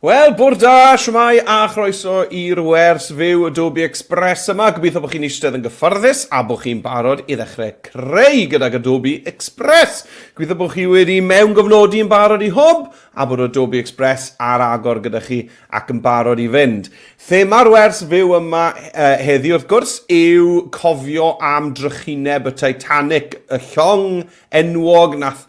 Wel, bwrdd da, siwmai a chroeso i'r wers fyw Adobe Express yma. Gobeithio bod chi'n eistedd yn gyfforddus a bod chi'n barod i ddechrau creu gydag Adobe Express. Gobeithio bod chi wedi mewn gofnodi yn barod i hwb a bod Adobe Express ar agor gyda chi ac yn barod i fynd. Thema'r wers fyw yma heddi wrth gwrs yw cofio am drychineb y Titanic, y llong enwog nath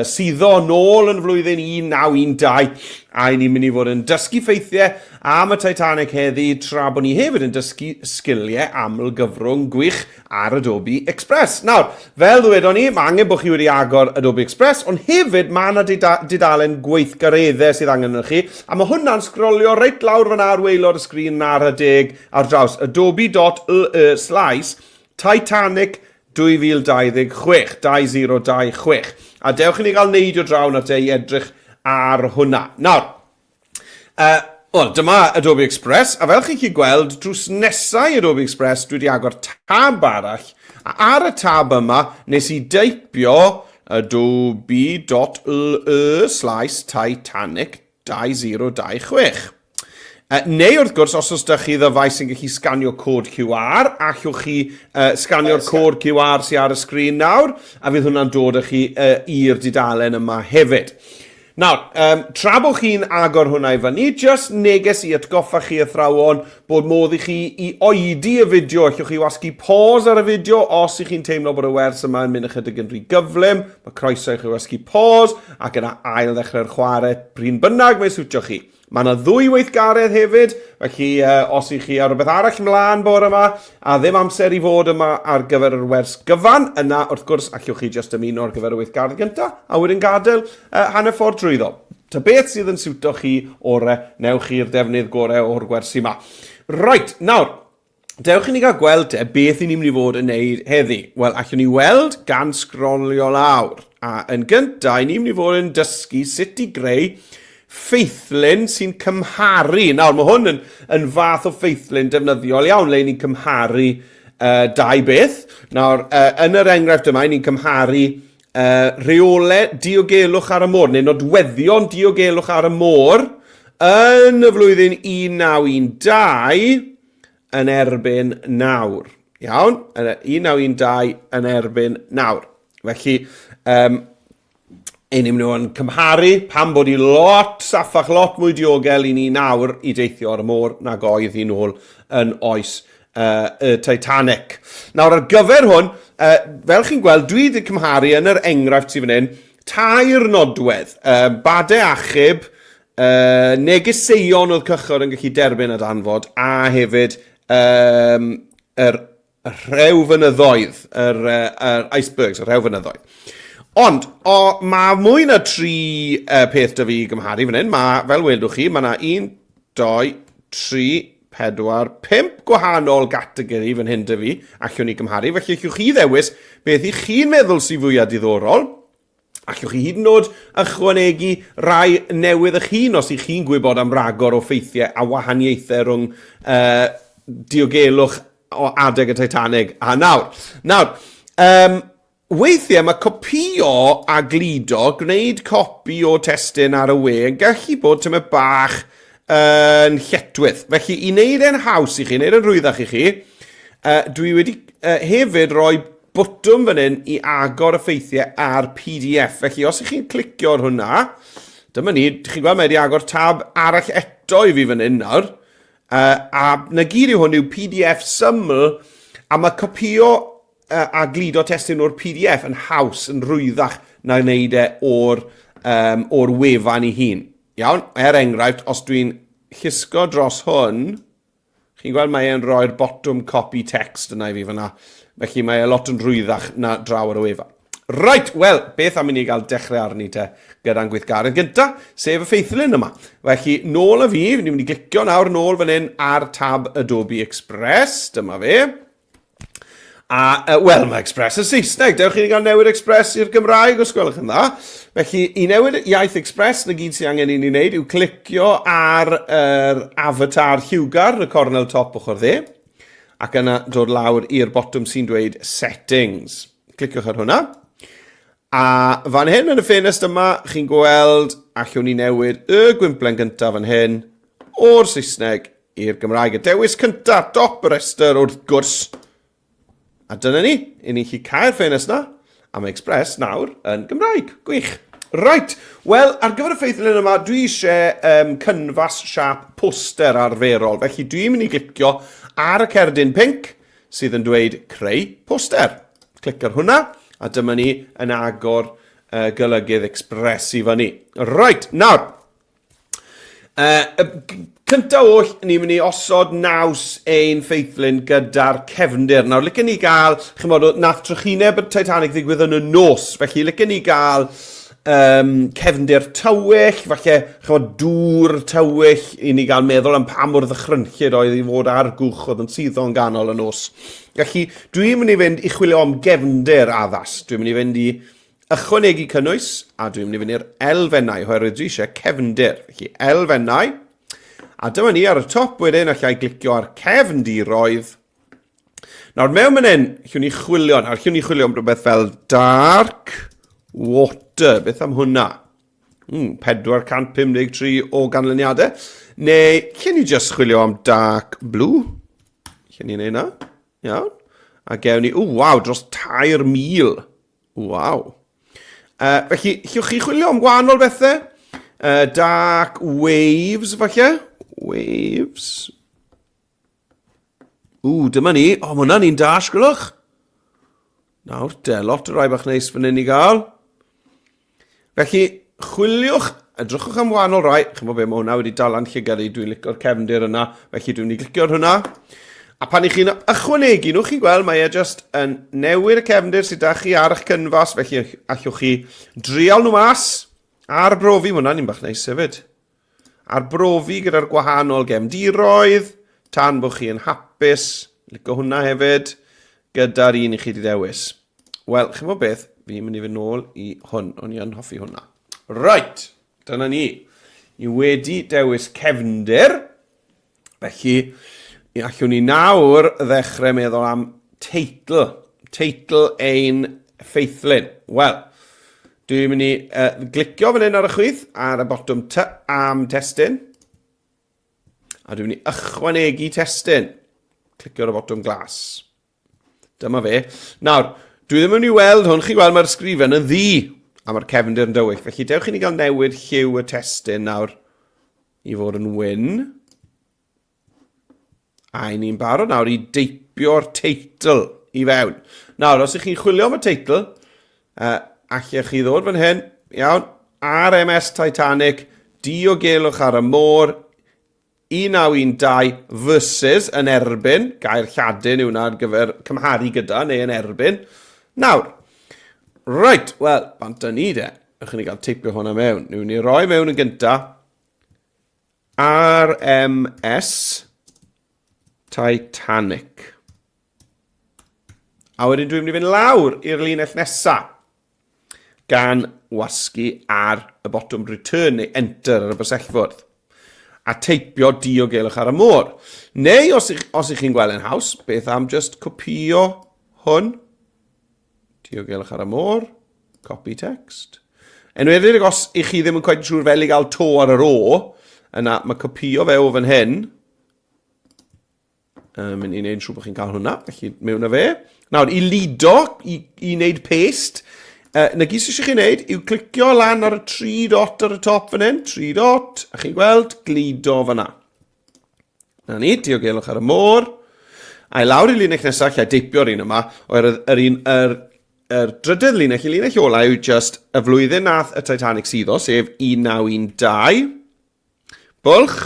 suddo nôl yn flwyddyn 1912 a ni'n mynd i fod yn dysgu ffeithiau am y Titanic heddi tra bod ni hefyd yn dysgu sgiliau amlgyfrwng gwych ar Adobe Express. Nawr, fel ddwedon ni, mae angen bod chi wedi agor Adobe Express, ond hefyd mae yna dudalen gweithgareddau sydd angen yn chi, a mae hwnna'n sgrolio reit lawr fyna ar waelod y sgrin ar y deg ar draws adobe.ly/Titanic 2026, 2026. A dewch i ni gael neidio draw na te i edrych ar hwnna. Nawr, dyma Adobe Express, a fel chi'n gweld, drws nesau Adobe Express, dwi wedi agor tab arall, a ar y tab yma, nes i deipio adobe.ly/Titanic 2026. Neu wrth gwrs, os oes ydych chi ddyfais sy'n gallu sganio cod QR, allwch chi sganio'r cod QR sy'n ar y sgrin nawr, a fydd hwnna'n dod â chi i'r dudalen yma hefyd. Nawr, tra bod chi'n agor hwnna i fyny, just neges i atgoffa chi athrawon bod modd i chi i oedi y fideo. Allwch chi wasgu pause ar y fideo os ych chi'n teimlo bod y wers yma yn mynd ychydig yn rhy gyflym. Mae croeso i chi wasgu pause ac yna ail ddechrau'r chwarae bryn bynnag mae'n siwtio chi. Mae yna 2 weithgaredd hefyd, felly os ych chi ar rhywbeth arall ymlaen bore yma, a ddim amser i fod yma ar gyfer yr wers gyfan, yna wrth gwrs allwch chi just ymuno ar gyfer y weithgaredd gyntaf, a wedyn gadael hanner ffordd drwyddo. Ta beth sydd yn siwtio chi o'r newch chi'r defnydd gorau o'r gwersi yma. Right, nawr, dewch i ni gael gweld beth i ni'n mynd i fod yn neud heddi. Wel, allwn ni weld gan sgrolio lawr. A yn gyntaf, ni'n mynd i fod yn dysgu sut i greu ffeithlyn sy'n cymharu. Nawr, mae hwn yn fath o ffeithlyn defnyddiol iawn le ni'n cymharu dau beth. Nawr, yn yr enghraifft yma, ni'n cymharu reolau diogelwch ar y môr, neu nodweddion diogelwch ar y môr yn y flwyddyn 1912 yn erbyn nawr. Iawn? 1912 yn erbyn nawr. Felly, ein ni'n mynd yn cymharu pan bod i lot saffach, lot mwy diogel i ni nawr i deithio ar y môr nag oedd i nôl yn oes y Titanic. Nawr ar gyfer hwn, fel chi'n gweld, dwi wedi cymharu yn yr enghraifft sydd fan hyn, 2 nodwedd, badau achub, negeseuon oedd cychod yn gallu derbyn y danfod, a hefyd yr rhew fynyddoedd, yr icebergs, yr rhew fynyddoedd. Ond, mae mwy na 3 peth da fi gymharu fan hyn. Mae, fel wedwch chi, mae yna 1, 2, 3, 4, 5 gwahanol gategori fan hyn da fi, allwn ni gymharu. Felly, allwch chi ddewis beth i chi'n meddwl sy'n fwyaf diddorol. Allwch chi hyd yn oed ychwanegu rai newydd eich hun os ych chi'n gwybod am ragor o ffeithiau a wahaniaethau rhwng diogelwch o adeg y Titanic a nawr. Weithiau mae copio a glido, gwneud copi o testyn ar y we yn gallu bod tyma bach yn lletwydd. Felly, i wneud e'n haws i chi, wneud e'n rwyddach i chi, dwi wedi hefyd rhoi bwtwm fan hyn i agor y ffeithiau ar PDF. Felly, os ych chi'n clicio ar hwnna, dyma ni, chi'n gweld mae wedi agor tab arall eto i fi fan hyn nawr, a na gyd yw hwn yw PDF syml, a mae copio a glido testyn o'r PDF yn haws, yn rwyddach na wneud o'r wefan ei hun. Iawn, enghraifft, os dwi'n llusgo dros hwn, chi'n gweld mae e'n rhoi'r bottom copy text yna i fi fyna, felly mae e lot yn rwyddach na draw ar y wefan. Right, wel, beth am i ni gael dechrau arni te gyda'n gweithgaredd gynta, sef y ffeithlyn yma. Felly, nôl y fi, ni'n mynd i glicio nawr nôl fan hyn ar tab Adobe Express, dyma fe. Wel, mae Express yn Saesneg. Dewch chi gael newid Express i'r Gymraeg os gwelwch yn dda. Felly, i newid iaith Express, na gyd sy'n angen i ni wneud yw clicio ar avatar lliwgar, y cornel top ochr dde, ac yna dod lawr i'r botwm sy'n dweud Settings. Cliciwch ar hwnna. A fan hyn yn y ffenest yma, chi'n gweld allwn ni newid y gwimplen gyntaf yn hyn o'r Saesneg i'r Gymraeg. Y dewis cyntaf, dop y restr wrth gwrs. A dyna ni, i ni chi cael ffenest na am Express nawr yn Gymraeg. Gwych. Right, wel, ar gyfer y ffeithlyn yma, dwi eisiau cynfas siap poster arferol. Felly dwi'n mynd i glicio ar y cerdyn pink sydd yn dweud creu poster. Clic ar hwnna, a dyma ni yn agor golygydd Express i fyny. Right, nawr, cyntaf oll, ni'n mynd i osod naws ein ffeithlyn gyda'r cefndir. Nawr, licen ni gael, chymod, nath trychineb y Titanic ddigwydd yn y nos, felly licen ni gael cefndir tywyll, falle chymod, dŵr tywyll, i ni gael meddwl am pa mor ddychrynllid oedd i fod ar gwch oedd yn suddo'n ganol y nos. Felly, dwi'n mynd i fynd i chwilio am gefndir addas. Dwi'n mynd i fynd i ychwanegu cynnwys, a dwi'n mynd i fynd i'r elfennau, oherwydd dwi eisiau cefndir. Felly, elfennau, a dyma ni ar y top wedyn, allai glicio ar cefndiroedd. Nawr, mewn mynd hyn, allwn ni chwilio am rhywbeth fel dark water, beth am hwnna? 453 o ganlyniadau. Neu, lle ni just chwilio am dark blue? Lle ni'n neud na? Iawn. A gewn ni, waw, dros 3,000. Waw. Felly, llwch chi chwilio am gwahanol bethau? Dark waves, falle? Waves. Dyma ni. O, mae hwnna'n un dash, gwylwch. Nawr, lot o rai bach neis fan hyn i gael. Felly, chwiliwch, edrychwch am wahanol rai. Chymod be, mae hwnna wedi dalan llygad i, dwi'n licio'r cefndir yna. Felly, dwi'n mynd i glicio ar hwnna. A pan i chi'n ychwanegu nhw, chi'n gweld, mae e just yn newid y cefndir sydd â chi ar eich cynfas. Felly, allwch chi drial nhw mas. Arbrofi, mae hwnna'n un bach neis hefyd. Arbrofi gyda'r gwahanol gefndiroedd. Tan bod chi yn hapus. Licio hwnna hefyd. Gyda'r un i chi wedi dewis. Wel, chymod beth, fi'n mynd i fynd nôl i hwn, o'n i yn hoffi hwnna. Right, dyna ni. I wedi dewis cefndir. Felly, allwn ni nawr ddechrau meddwl am teitl. Teitl ein ffeithlyn. Wel, dwi'n mynd i glicio fan hyn ar y chwith ar y botwm T am testyn. A dwi'n mynd i ychwanegu testyn. Clicio ar y botwm glas. Dyma fe. Nawr, dwi ddim yn ei weld hwn, chi'n gweld mae'r sgrifen yn ddi a mae'r cefndir yn dywyll. Felly, dewch i ni gael newid lliw y testyn nawr i fod yn wyn. A ni'n barod nawr i deipio'r teitl i fewn. Nawr, os ych chi'n chwilio am y teitl, allech chi ddod fan hyn, iawn, RMS Titanic, diogelwch ar y môr, 1912 versus yn erbyn, gair lladin yw na ar gyfer cymharu gyda, neu yn erbyn. Nawr, right, wel, bant yn ni de, ych ni gael teipio hwnna mewn. Nwn ni roi mewn yn gynta, RMS Titanic. A wedyn dwi'n mynd i fynd lawr i'r linell nesaf, gan wasgu ar y botwm return neu enter ar y bysellfwrdd. A teipio diogelwch ar y môr. Neu, os ych chi'n gweld yn haws, beth am just copio hwn. Diogelwch ar y môr. Copy text. Enwedig, os ych chi ddim yn coed siŵr fel i gael to ar yr o, yna mae copio fe o fan hyn. Mynd i wneud siŵr bod chi'n cael hwnna, felly mewn â fe. Nawr, i lido, i wneud paste, na gys eisiau chi wneud yw clicio lan ar y 3 dot ar y top fan hyn, 3 dot, a chi'n gweld glido fanna. Na ni, diogelwch ar y môr. A i lawr i linell nesaf, lle deipio'r un yma, o'r drydydd linell, i linell ola yw just y flwyddyn nath y Titanic suddo, sef 1912. Bwlch.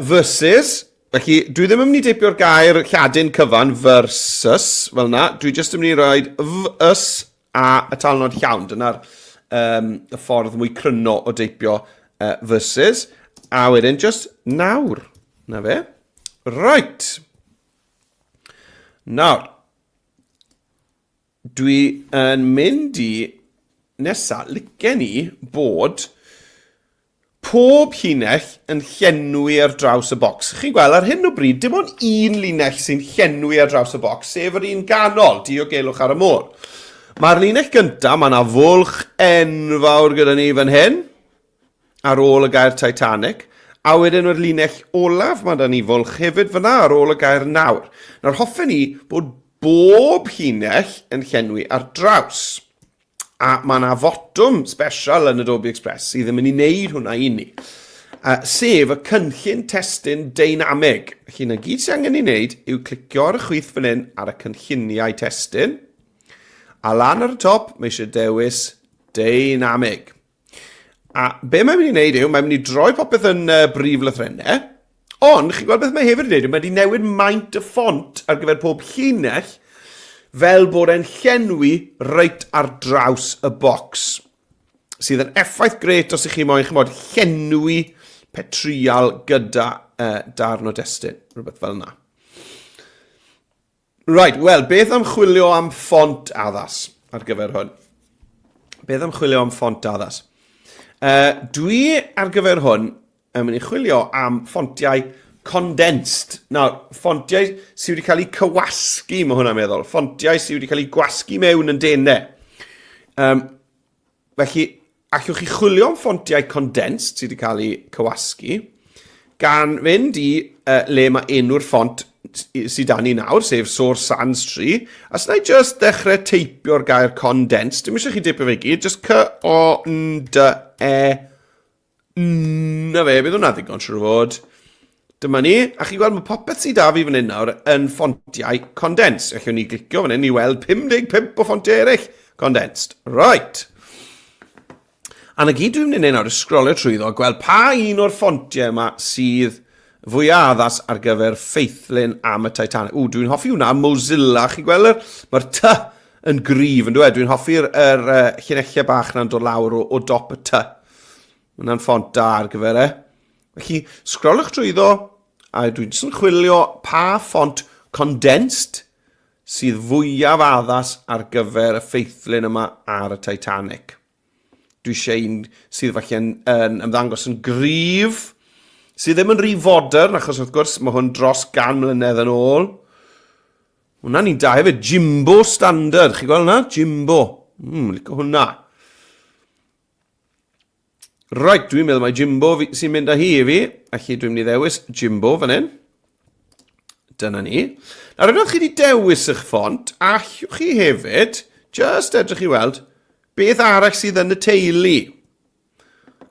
Versus, felly, dwi ddim yn mynd i deipio'r gair lladin cyfan versus, fel na, dwi just yn mynd i roi fys a y talnod llawn. Dyna'r y ffordd mwy cryno o deipio versus. A wedyn just nawr. Na fe. Right. Nawr. Dwi yn mynd i nesaf licen ni bod pob llinell yn llenwi ar draws y bocs. Chi'n gweld ar hyn o bryd, dim ond un linell sy'n llenwi ar draws y bocs, sef yr un ganol, diogelwch ar y môr. Mae'r linell gyntaf, mae yna fwlch enfawr gyda ni fan hyn. ar ôl y gair Titanic, a wedyn o'r linell olaf, mae da ni fwlch hefyd fyna ar ôl y gair nawr. Nawr hoffen ni bod bob llinell yn llenwi ar draws. A mae yna fotwm special yn Adobe Express sydd yn mynd i wneud hwnna i ni. Sef y cynllun testun dynamig. Felly na gyd sy'n angen i wneud yw clicio ar y chwith fan hyn ar y cynlluniau testun. A lan ar y top, mae eisiau dewis dynamig. A be mae'n mynd i wneud yw, mae'n mynd i droi popeth yn brif lythrennau. Ond, chi'n gweld beth mae hefyd yn wneud, mae'n mynd i newid maint y ffont ar gyfer pob llinell fel bod e'n llenwi reit ar draws y bocs. Sydd yn effaith gret os ych chi moyn llenwi petrial gyda darn o destun, rhywbeth fel yna. Right, wel, beth am chwilio am ffont addas ar gyfer hwn? Beth am chwilio am ffont addas? Dwi ar gyfer hwn yn mynd i chwilio am ffontiau condensed. Nawr, ffontiau sydd wedi cael eu cywasgu, mae hwnna'n meddwl. Ffontiau sydd wedi cael eu gwasgu mewn yn denau. Felly, allwch chi chwilio am ffontiau condensed sydd wedi cael eu cywasgu, gan fynd i le mae enw'r ffont sydd dan ni nawr, sef Source Sans 3, a sy'n ei just dechrau teipio'r gair condensed. Dwi'n eisiau chi deipio fe gyd, just C-O-N-D-E, na fe, bydd hwnna ddigon siwr fod. Dyma ni, a chi gweld mae popeth sydd da fi fan hyn nawr yn ffontiau condensed. Allwn ni glicio fan hyn i weld 55 o ffontiau eraill condensed. Right. A na gyd dwi'n mynd i nawr ysgrolio trwyddo, gweld pa un o'r ffontiau yma sydd fwyaf addas ar gyfer ffeithlyn am y Titanic. Dwi'n hoffi hwnna, Mozilla, chi gweld mae'r T yn gryf, yn dweud. Dwi'n hoffi'r llunellau bach na'n dod lawr o dop y T. Hwna'n ffont da ar gyfer e. Felly, sgrolwch trwyddo, a dwi'n jyst yn chwilio pa ffont condensed sydd fwyaf addas ar gyfer y ffeithlyn yma ar y Titanic. Dwi eisiau un sydd falle yn ymddangos yn gryf, sydd ddim yn rhy fodern, achos wrth gwrs mae hwn dros 100 mlynedd yn ôl. Hwna'n un da hefyd, Jimbo Standard, chi gweld hwnna? Jimbo. Licio hwnna. Right, dwi'n meddwl mae Jimbo sy'n mynd â hi i fi, felly dwi'n mynd i ddewis Jimbo fan hyn. Dyna ni. Nawr, ydych chi wedi dewis eich ffont, allwch chi hefyd, just edrych i weld, beth arall sydd yn y teulu?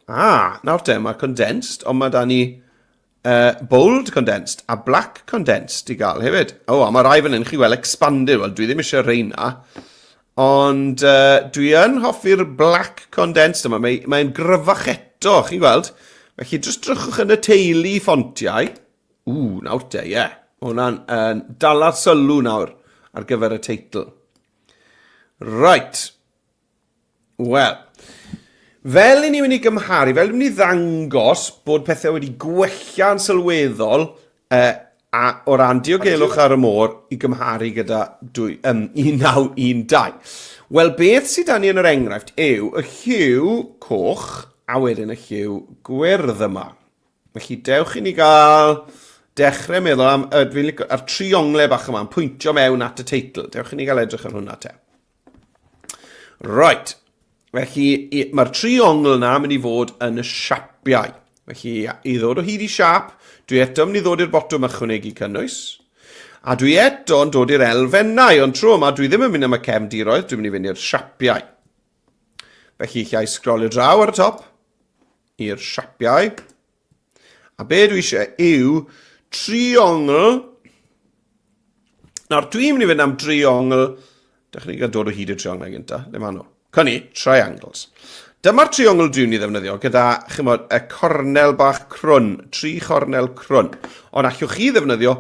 Nawr te, mae condensed, ond mae da ni bold condensed a black condensed i gael hefyd. A mae rai fan hyn chi weld expanded, wel dwi ddim eisiau reina, ond dwi yn hoffi'r black condensed yma, mae'n gryfach eto, chi weld. Felly, jyst drwchwch yn y teulu ffontiau. Nawr te, ie. Hwna'n dala'r sylw nawr ar gyfer y teitl. Right. Wel, fel i ni wedi gymharu, fel i ni ddangos bod pethau wedi gwella'n sylweddol o ran diogelwch ar y môr i gymharu gyda 1912. Wel, beth sydd dan ni yn yr enghraifft yw y lliw coch a wedyn y lliw gwyrdd yma. Felly, dewch i ni gael dechrau meddwl am ar trionglau bach yma, yn pwyntio mewn at y teitl. Dewch i ni gael edrych ar hwnna te. Right. Felly, mae'r triongl yna mynd i fod yn y siapiau. Felly, i ddod o hyd i siap, dwi eto mynd i ddod i'r botwm ychwanegu cynnwys. A dwi eto yn dod i'r elfennau, ond tro yma, dwi ddim yn mynd am y cefndiroedd, dwi'n mynd i fynd i'r siapiau. Felly, llai sgrolio draw ar y top, i'r siapiau. A be dwi eisiau yw triongl. Nawr, dwi'n mynd i fynd am triongl. Dechrau ni gael dod o hyd i'r triongl gynta, le ma nhw. Cynni, triangles. Dyma'r triongl dwi'n ni ddefnyddio gyda, chymod, y cornel bach crwn, 3 cornel crwn. Ond allwch chi ddefnyddio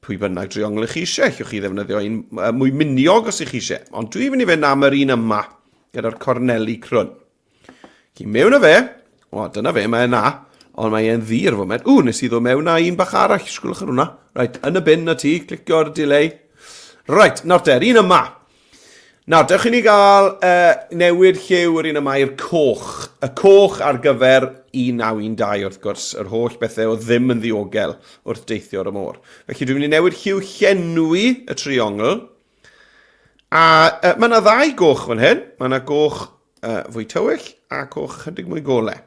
pwy bynnag triongl ych chi eisiau, allwch chi ddefnyddio un mwy miniog os ych chi eisiau. Ond dwi'n mynd i fynd am yr un yma, gyda'r corneli crwn. Chi mewn â fe, dyna fe, mae yna, ond mae e'n ddir fo med. Nes i ddod mewn â un bach arall, sgwylwch ar hwnna. Right, yn y bin na ti, clicio'r delay. Right, nawr der, un yma. Nawr, dewch i ni gael newid lliw yr un yma i'r coch. Y coch ar gyfer 1912 wrth gwrs, yr holl bethau o ddim yn ddiogel wrth deithio ar y môr. Felly dwi'n mynd i newid lliw llenwi y triongl. A mae yna 2 goch fan hyn. Mae yna goch fwy tywyll a goch chydig mwy golau.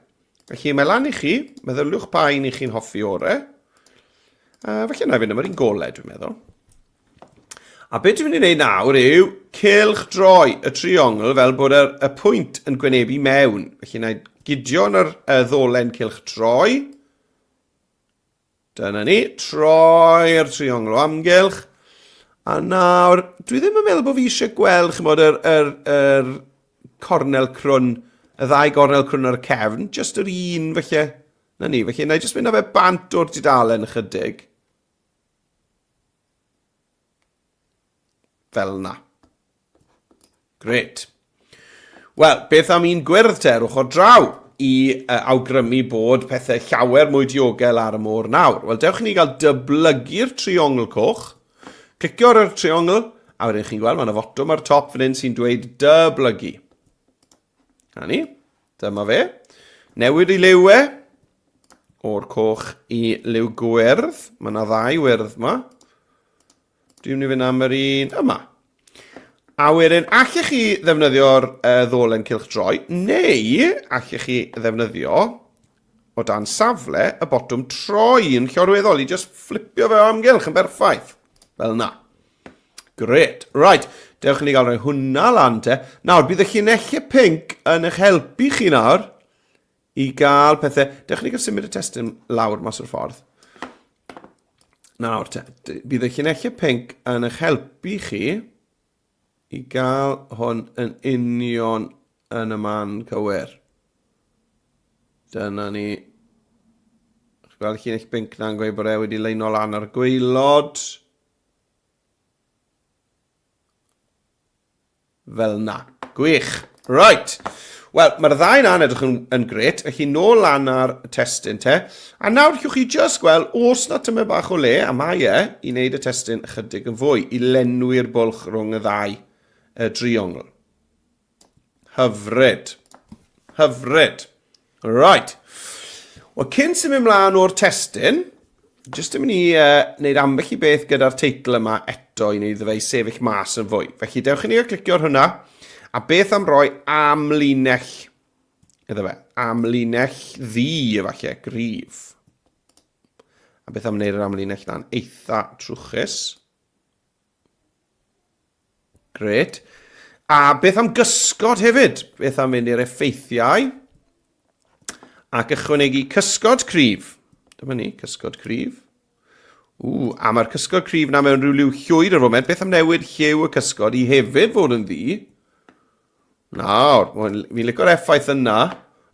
Felly mae lan i chi, meddyliwch pa un i chi'n hoffi ore. Felly na fynd am yr un golau, dwi'n meddwl. A beth dwi'n mynd i wneud nawr yw cylch droi y triongl fel bod y pwynt yn gwynebu mewn. Felly na i gydio yn y ddolen cylch droi. Dyna ni, troi'r triongl o amgylch. A nawr, dwi ddim yn meddwl bod fi eisiau gweld chymod, yr cornel crwn, y ddau gornel crwn ar y cefn, just yr un felly. Na ni, felly na i just mynd â fe bant o'r dudalen ychydig. Fel na. Gret. Wel, beth am un gwyrdd te, rwch o draw i awgrymu bod pethau llawer mwy diogel ar y môr nawr. Wel, dewch ni gael dyblygu'r triongl coch. Clicio ar y triongl, a wedyn chi'n gweld, mae'n y fotwm ar top fan hyn sy'n dweud dyblygu. Na ni, dyma fe. Newid i liwau o'r coch i liw gwyrdd. Mae yna ddau wyrdd yma. Dwi'n mynd i fynd am yr un yma. A wedyn, allech chi ddefnyddio'r ddolen cylch droi, neu allech chi ddefnyddio o dan safle y botwm troi yn llorweddol i just flipio fe o amgylch yn berffaith. Fel na. Gret. Right, dewch ni gael rhoi hwnna lan te. Nawr, bydd y llinellau pink yn eich helpu chi nawr i gael pethau. Dewch ni gael symud y testyn lawr mas o'r ffordd. Nawr, bydd y llinellau pink yn eich helpu chi i gael hwn yn union yn y man cywir. Dyna ni. Chi'n gweld llinell pink na'n gweud bod e wedi leino lan ar gwaelod. Fel na. Gwych. Right. Wel, mae'r ddau na'n edrych yn gret, felly nôl lan ar testyn te. A nawr llwch chi just gweld, os na tyma bach o le, a mae i wneud y testyn ychydig yn fwy, i lenwi'r bwlch rhwng y ddau triongl. Hyfryd. Hyfryd. Right. Wel, cyn sy'n mynd mlaen o'r testyn, jyst yn mynd i wneud ambell i beth gyda'r teitl yma eto i wneud fe i sefyll mas yn fwy. Felly, dewch i ni clicio ar hwnna. A beth am roi amlinell, iddo fe, amlinell ddi, efallai, grif. A beth am wneud yr amlinell na'n eitha trwchus. Gret. A beth am gysgod hefyd? Beth am fynd i'r effeithiau. Ac ychwanegu cysgod cryf. Dyma ni, cysgod cryf. A mae'r cysgod cryf na mewn rhyw liw llwyd ar foment. Beth am newid lliw y cysgod i hefyd fod yn ddi? Nawr, fi'n licio'r effaith yna,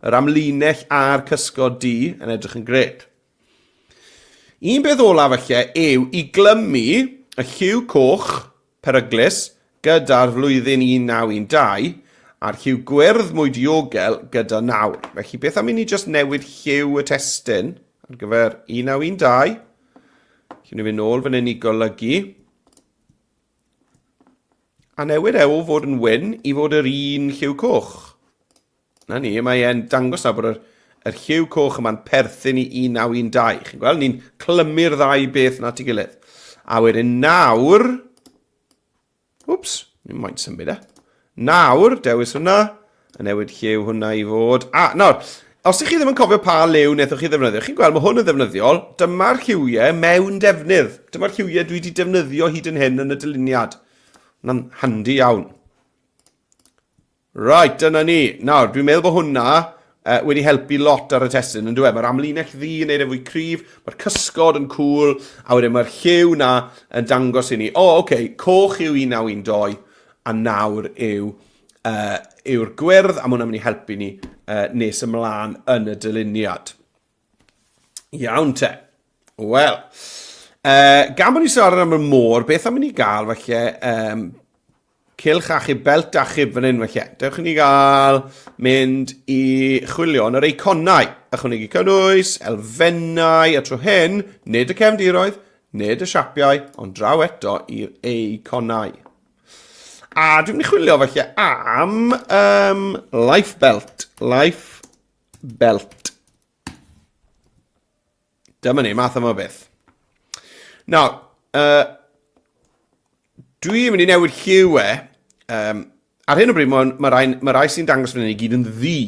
yr amlinell a'r cysgod di yn edrych yn gret. Un beth olaf felly yw i glymu y lliw coch peryglus gyda'r flwyddyn 1912 a'r lliw gwyrdd mwy diogel gyda nawr. Felly beth am i ni just newid lliw y testyn ar gyfer 1912. Felly ni fynd nôl fan hyn i golygu. A newid fod yn wyn i fod yr un lliw coch. Na ni, mae e'n dangos na bod yr lliw coch yma'n perthyn i 1912. Chi'n gweld, ni'n clymu'r ddau beth na ti gilydd. A wedyn nawr... Wps, ni'n moyn symud Nawr, dewis hwnna, a newid lliw hwnna i fod... nawr, os ych chi ddim yn cofio pa liw wnaethoch chi ddefnyddio, chi'n gweld, mae hwn yn ddefnyddiol, dyma'r lliwiau mewn defnydd. Dyma'r lliwiau dwi wedi defnyddio hyd yn hyn yn y dyluniad. Na'n handi iawn. Right, dyna ni. Nawr, dwi'n meddwl bod hwnna wedi helpu lot ar y testyn yn dweud. Mae'r amlinell ddi yn neud e fwy cryf, mae'r cysgod yn cool, a wedyn mae'r lliw na yn dangos i ni. Coch yw 1912, a nawr yw'r gwyrdd, a mae hwnna'n mynd i helpu ni nes ymlaen yn y dyluniad. Iawn te. Wel, gan bod ni siarad am y môr, beth am i ni gael falle cylch achub, belt achub fan hyn falle. Dewch i ni gael mynd i chwilio yn yr eiconau. Ychwanegu cynnwys, elfennau, a tro hyn, nid y cefndiroedd, nid y siapiau, ond draw eto i'r eiconau. A dwi'n mynd i chwilio falle am life belt. Life belt. Dyma ni, math yma beth. Nawr, dwi'n mynd i newid lliw ar hyn o bryd mae rai sy'n dangos fan hyn i gyd yn ddi.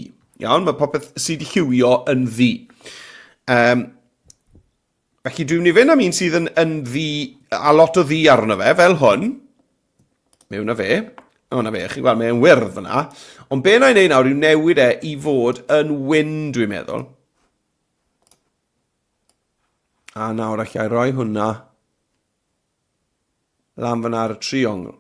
Iawn, mae popeth sydd wedi lliwio yn ddu. Felly dwi'n mynd i fynd am un sydd yn ddu, a lot o ddu arno fe, fel hwn. Mewn â fe. O, na fe, chi'n gweld, mae'n wyrdd yna. Ond be na i wneud nawr yw newid e i fod yn wyn, dwi'n meddwl. A nawr allai roi hwnna lan fyna ar y triongl.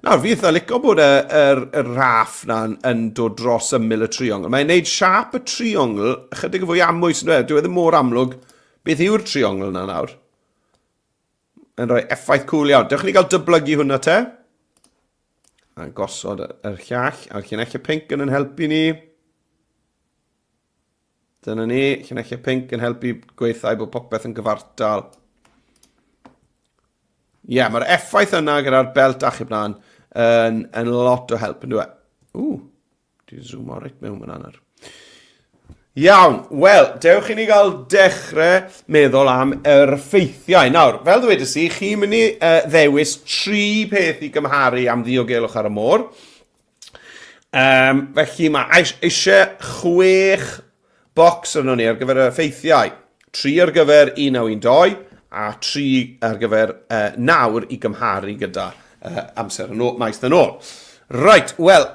Nawr, fi eitha licio bod y raff na'n dod dros ymyl y triongl. Mae'n gwneud siap y triongl ychydig fwy amwys yn dweud. Dwi ddim mor amlwg beth yw'r triongl na nawr. Yn rhoi effaith cwl iawn. Dewch ni gael dyblygu hwnna te. A gosod yr llall. A llinellau pinc yn helpu ni. Dyna ni. Llinellau pinc yn helpu gweithio bod popeth yn gyfartal. Ie, mae'r effaith yna gyda'r belt achub na'n yn lot o help yn dweud. Dwi'n zoom o reit mewn yna. Iawn, wel, dewch i ni gael dechrau meddwl am yr ffeithiau. Nawr, fel ddwedais i, chi'n mynd i ddewis 3 peth i gymharu am ddiogelwch ar y môr. Felly mae eisiau 6 bocs arno ni ar gyfer y ffeithiau. 3 ar gyfer 1912 a 3 ar gyfer 9 i gymharu gyda amser maes yn ôl. Right, wel,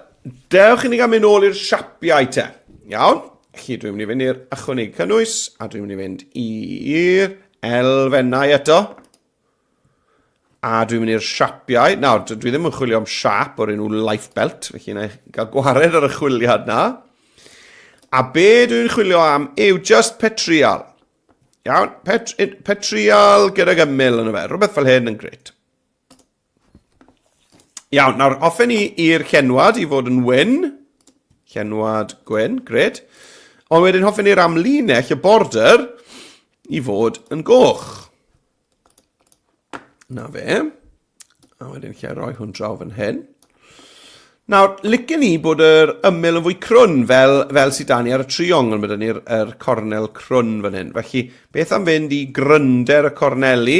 dewch i ni gael mynd nôl i'r siapiau te. Iawn, felly dwi'n mynd i fynd i'r ychwanegu cynnwys, a dwi'n mynd i fynd i'r elfennau eto. A dwi'n mynd i'r siapiau. Nawr, dwi ddim yn chwilio am siap o'r enw life belt, felly na i gael gwared ar y chwiliad na. A be dwi'n chwilio am yw just petrial. Iawn, petrial gyda gymyl yn y fe. Rhywbeth fel hyn yn gret. Iawn, nawr hoffen ni i'r llenwad i fod yn wyn. Llenwad gwyn, gret. Ond wedyn hoffen ni'r amlinell, y border, i fod yn goch. Na fe. A wedyn lle roi hwn draw fan hyn. Nawr, licen ni bod yr ymyl yn fwy crwn fel sydd da ni ar y triongl. Mae da ni'r cornel crwn fan hyn. Felly, beth am fynd i grynder y corneli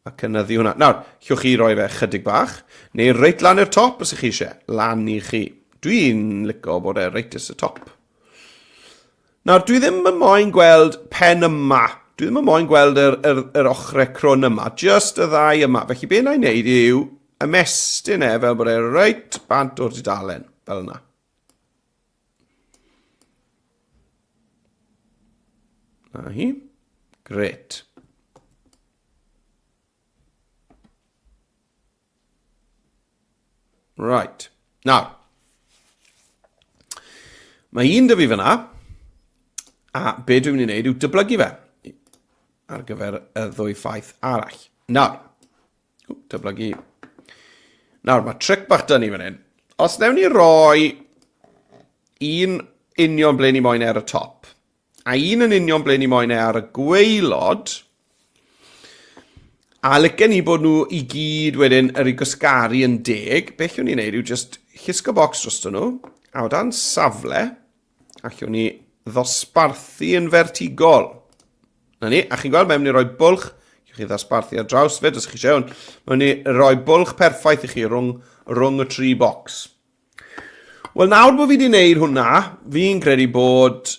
a cynyddu hwnna. Nawr, llwch chi roi fe chydig bach. Neu reit lan i'r top os ych chi eisiau. Lan i chi. Dwi'n licio bod e reit ys y top. Nawr, dwi ddim yn moyn gweld pen yma. Dwi ddim yn moyn gweld yr ochrau crwn yma. Just y ddau yma. Felly, be na i wneud yw ymestyn e fel bod e reit bant o'r dudalen. Fel yna. Na hi. Gret. Right. Nawr. Mae un dy fi fyna. A be dwi'n mynd i wneud yw dyblygu fe. Ar gyfer y ddwy ffaith arall. Nawr. Dyblygu. Nawr, mae tric bach dyn ni fan hyn. Os newn ni roi un union ble ni moyn ar y top, a un yn union ble ni moyn ar y gweilod, a licen ni bod nhw i gyd wedyn yr i gysgaru yn 10, beth yw'n ni'n neud yw just llusgo bocs dros nhw, a o dan safle, allwn ni ddosbarthu yn vertigol. Na ni, a chi'n gweld, mae'n mynd i roi bwlch, chi ddosbarthu ar draws fyd, os chi eisiau, mae'n mynd i roi bwlch perffaith i chi rhwng y 3 bocs. Wel, nawr bod fi wedi gwneud hwnna, fi'n credu bod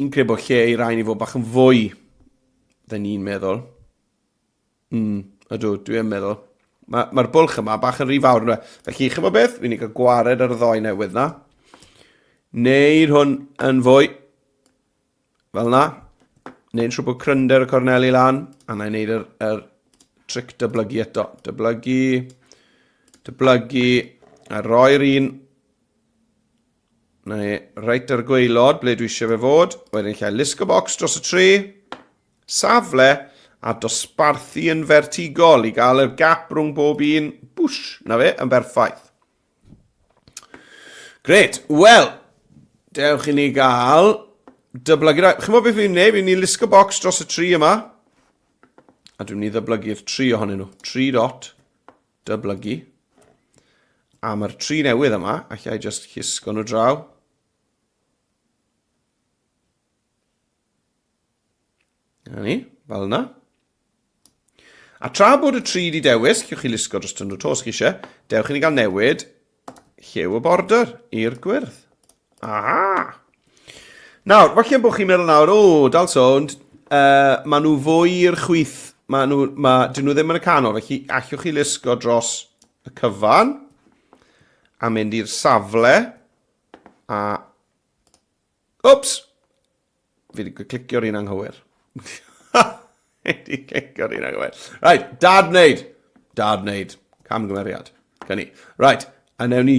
lle i rai ni fod bach yn fwy dyn ni'n meddwl. Ydw, dwi'n meddwl. Mae'r bwlch yma bach yn rhy fawr. Felly, chi'n meddwl beth? Fi'n cael gwared ar y ddoi newydd na. Neud hwn yn fwy. Fel na. Neud siŵr bod crynder y corneli lan. A na i wneud yr tric dyblygu eto. Dyblygu. A roi'r un. Na i reit ar gweilod ble dwi eisiau fe fod. Wedyn lle lusgo bocs dros y tri. Safle. A dosbarthu yn vertigol i gael y gap rhwng bob un. Bwsh. Na fe, yn berffaith. Gret. Wel. Dewch i ni gael dyblygu. Chi'n meddwl beth fi'n neud? Fi'n ni lusgo bocs dros y tri yma. A dwi'n ni ddyblygu'r 3 ohonyn nhw. 3 dot. Dyblygu. A mae'r 3 newydd yma. Allai just llusgo nhw draw. Na ni. Fel yna. A tra bod y 3 di dewis, llwch chi lusgo dros nhw tos chi eisiau, dewch i ni gael newid lliw y border i'r gwyrdd. Aha! Nawr, falle bod chi'n meddwl nawr, dal sond, maen nhw fwy i'r chwyth, dyn nhw ddim yn y canol, felly allwch chi lusgo dros y cyfan, a mynd i'r safle, a... Wps! Fi wedi clicio'r un anghywir. Wedi clicio'r un anghywir. Right, dad wneud. Camgymeriad. Cynni. Right. A newn ni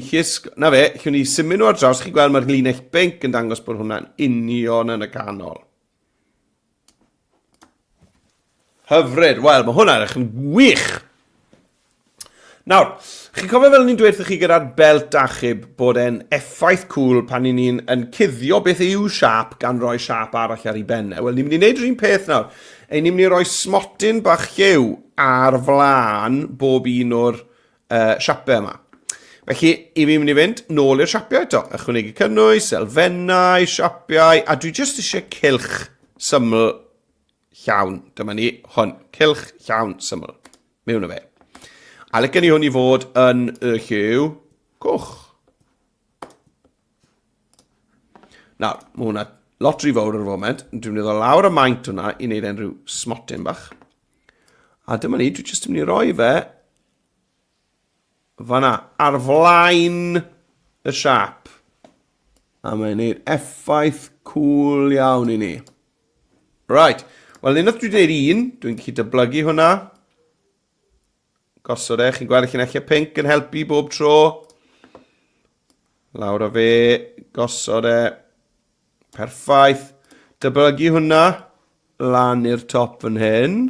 na fe, llwn ni symud nhw ar draws, chi gweld mae'r linell binc yn dangos bod hwnna'n union yn y canol. Hyfryd, wel, mae hwnna'n edrych yn wych. Nawr, chi'n cofio fel ni'n dweud chi gyda'r belt achub bod e'n effaith cwl pan ni'n cuddio beth yw siap gan roi siap arall ar ei bennau. Wel, ni'n mynd i wneud yr un peth nawr. Ni'n mynd i roi smotyn bach lliw ar flaen bob un o'r siapau yma. Felly, i fi'n mynd i fynd nôl i'r siapiau eto. Ychwanegu cynnwys, elfennau, siapiau, a dwi jyst eisiau cylch syml llawn. Dyma ni, hwn, cylch llawn syml. Mewn o fe. A licen ni hwn i fod yn y lliw coch. Nawr, mae hwnna lot rhy fawr ar y foment. Dwi'n mynd i ddod lawr y maint hwnna i wneud enrhyw smotyn bach. A dyma ni, dwi jyst yn mynd i roi fe fanna, ar flaen y siap. A mae'n gwneud effaith cwl iawn i ni. Right. Wel, unwaith dwi'n gwneud un, dwi'n gallu dyblygu hwnna. Gosod chi'n gweld chi'n eich pink yn helpu bob tro. Lawr o fe, gosod perffaith. Dyblygu hwnna lan i'r top fan hyn.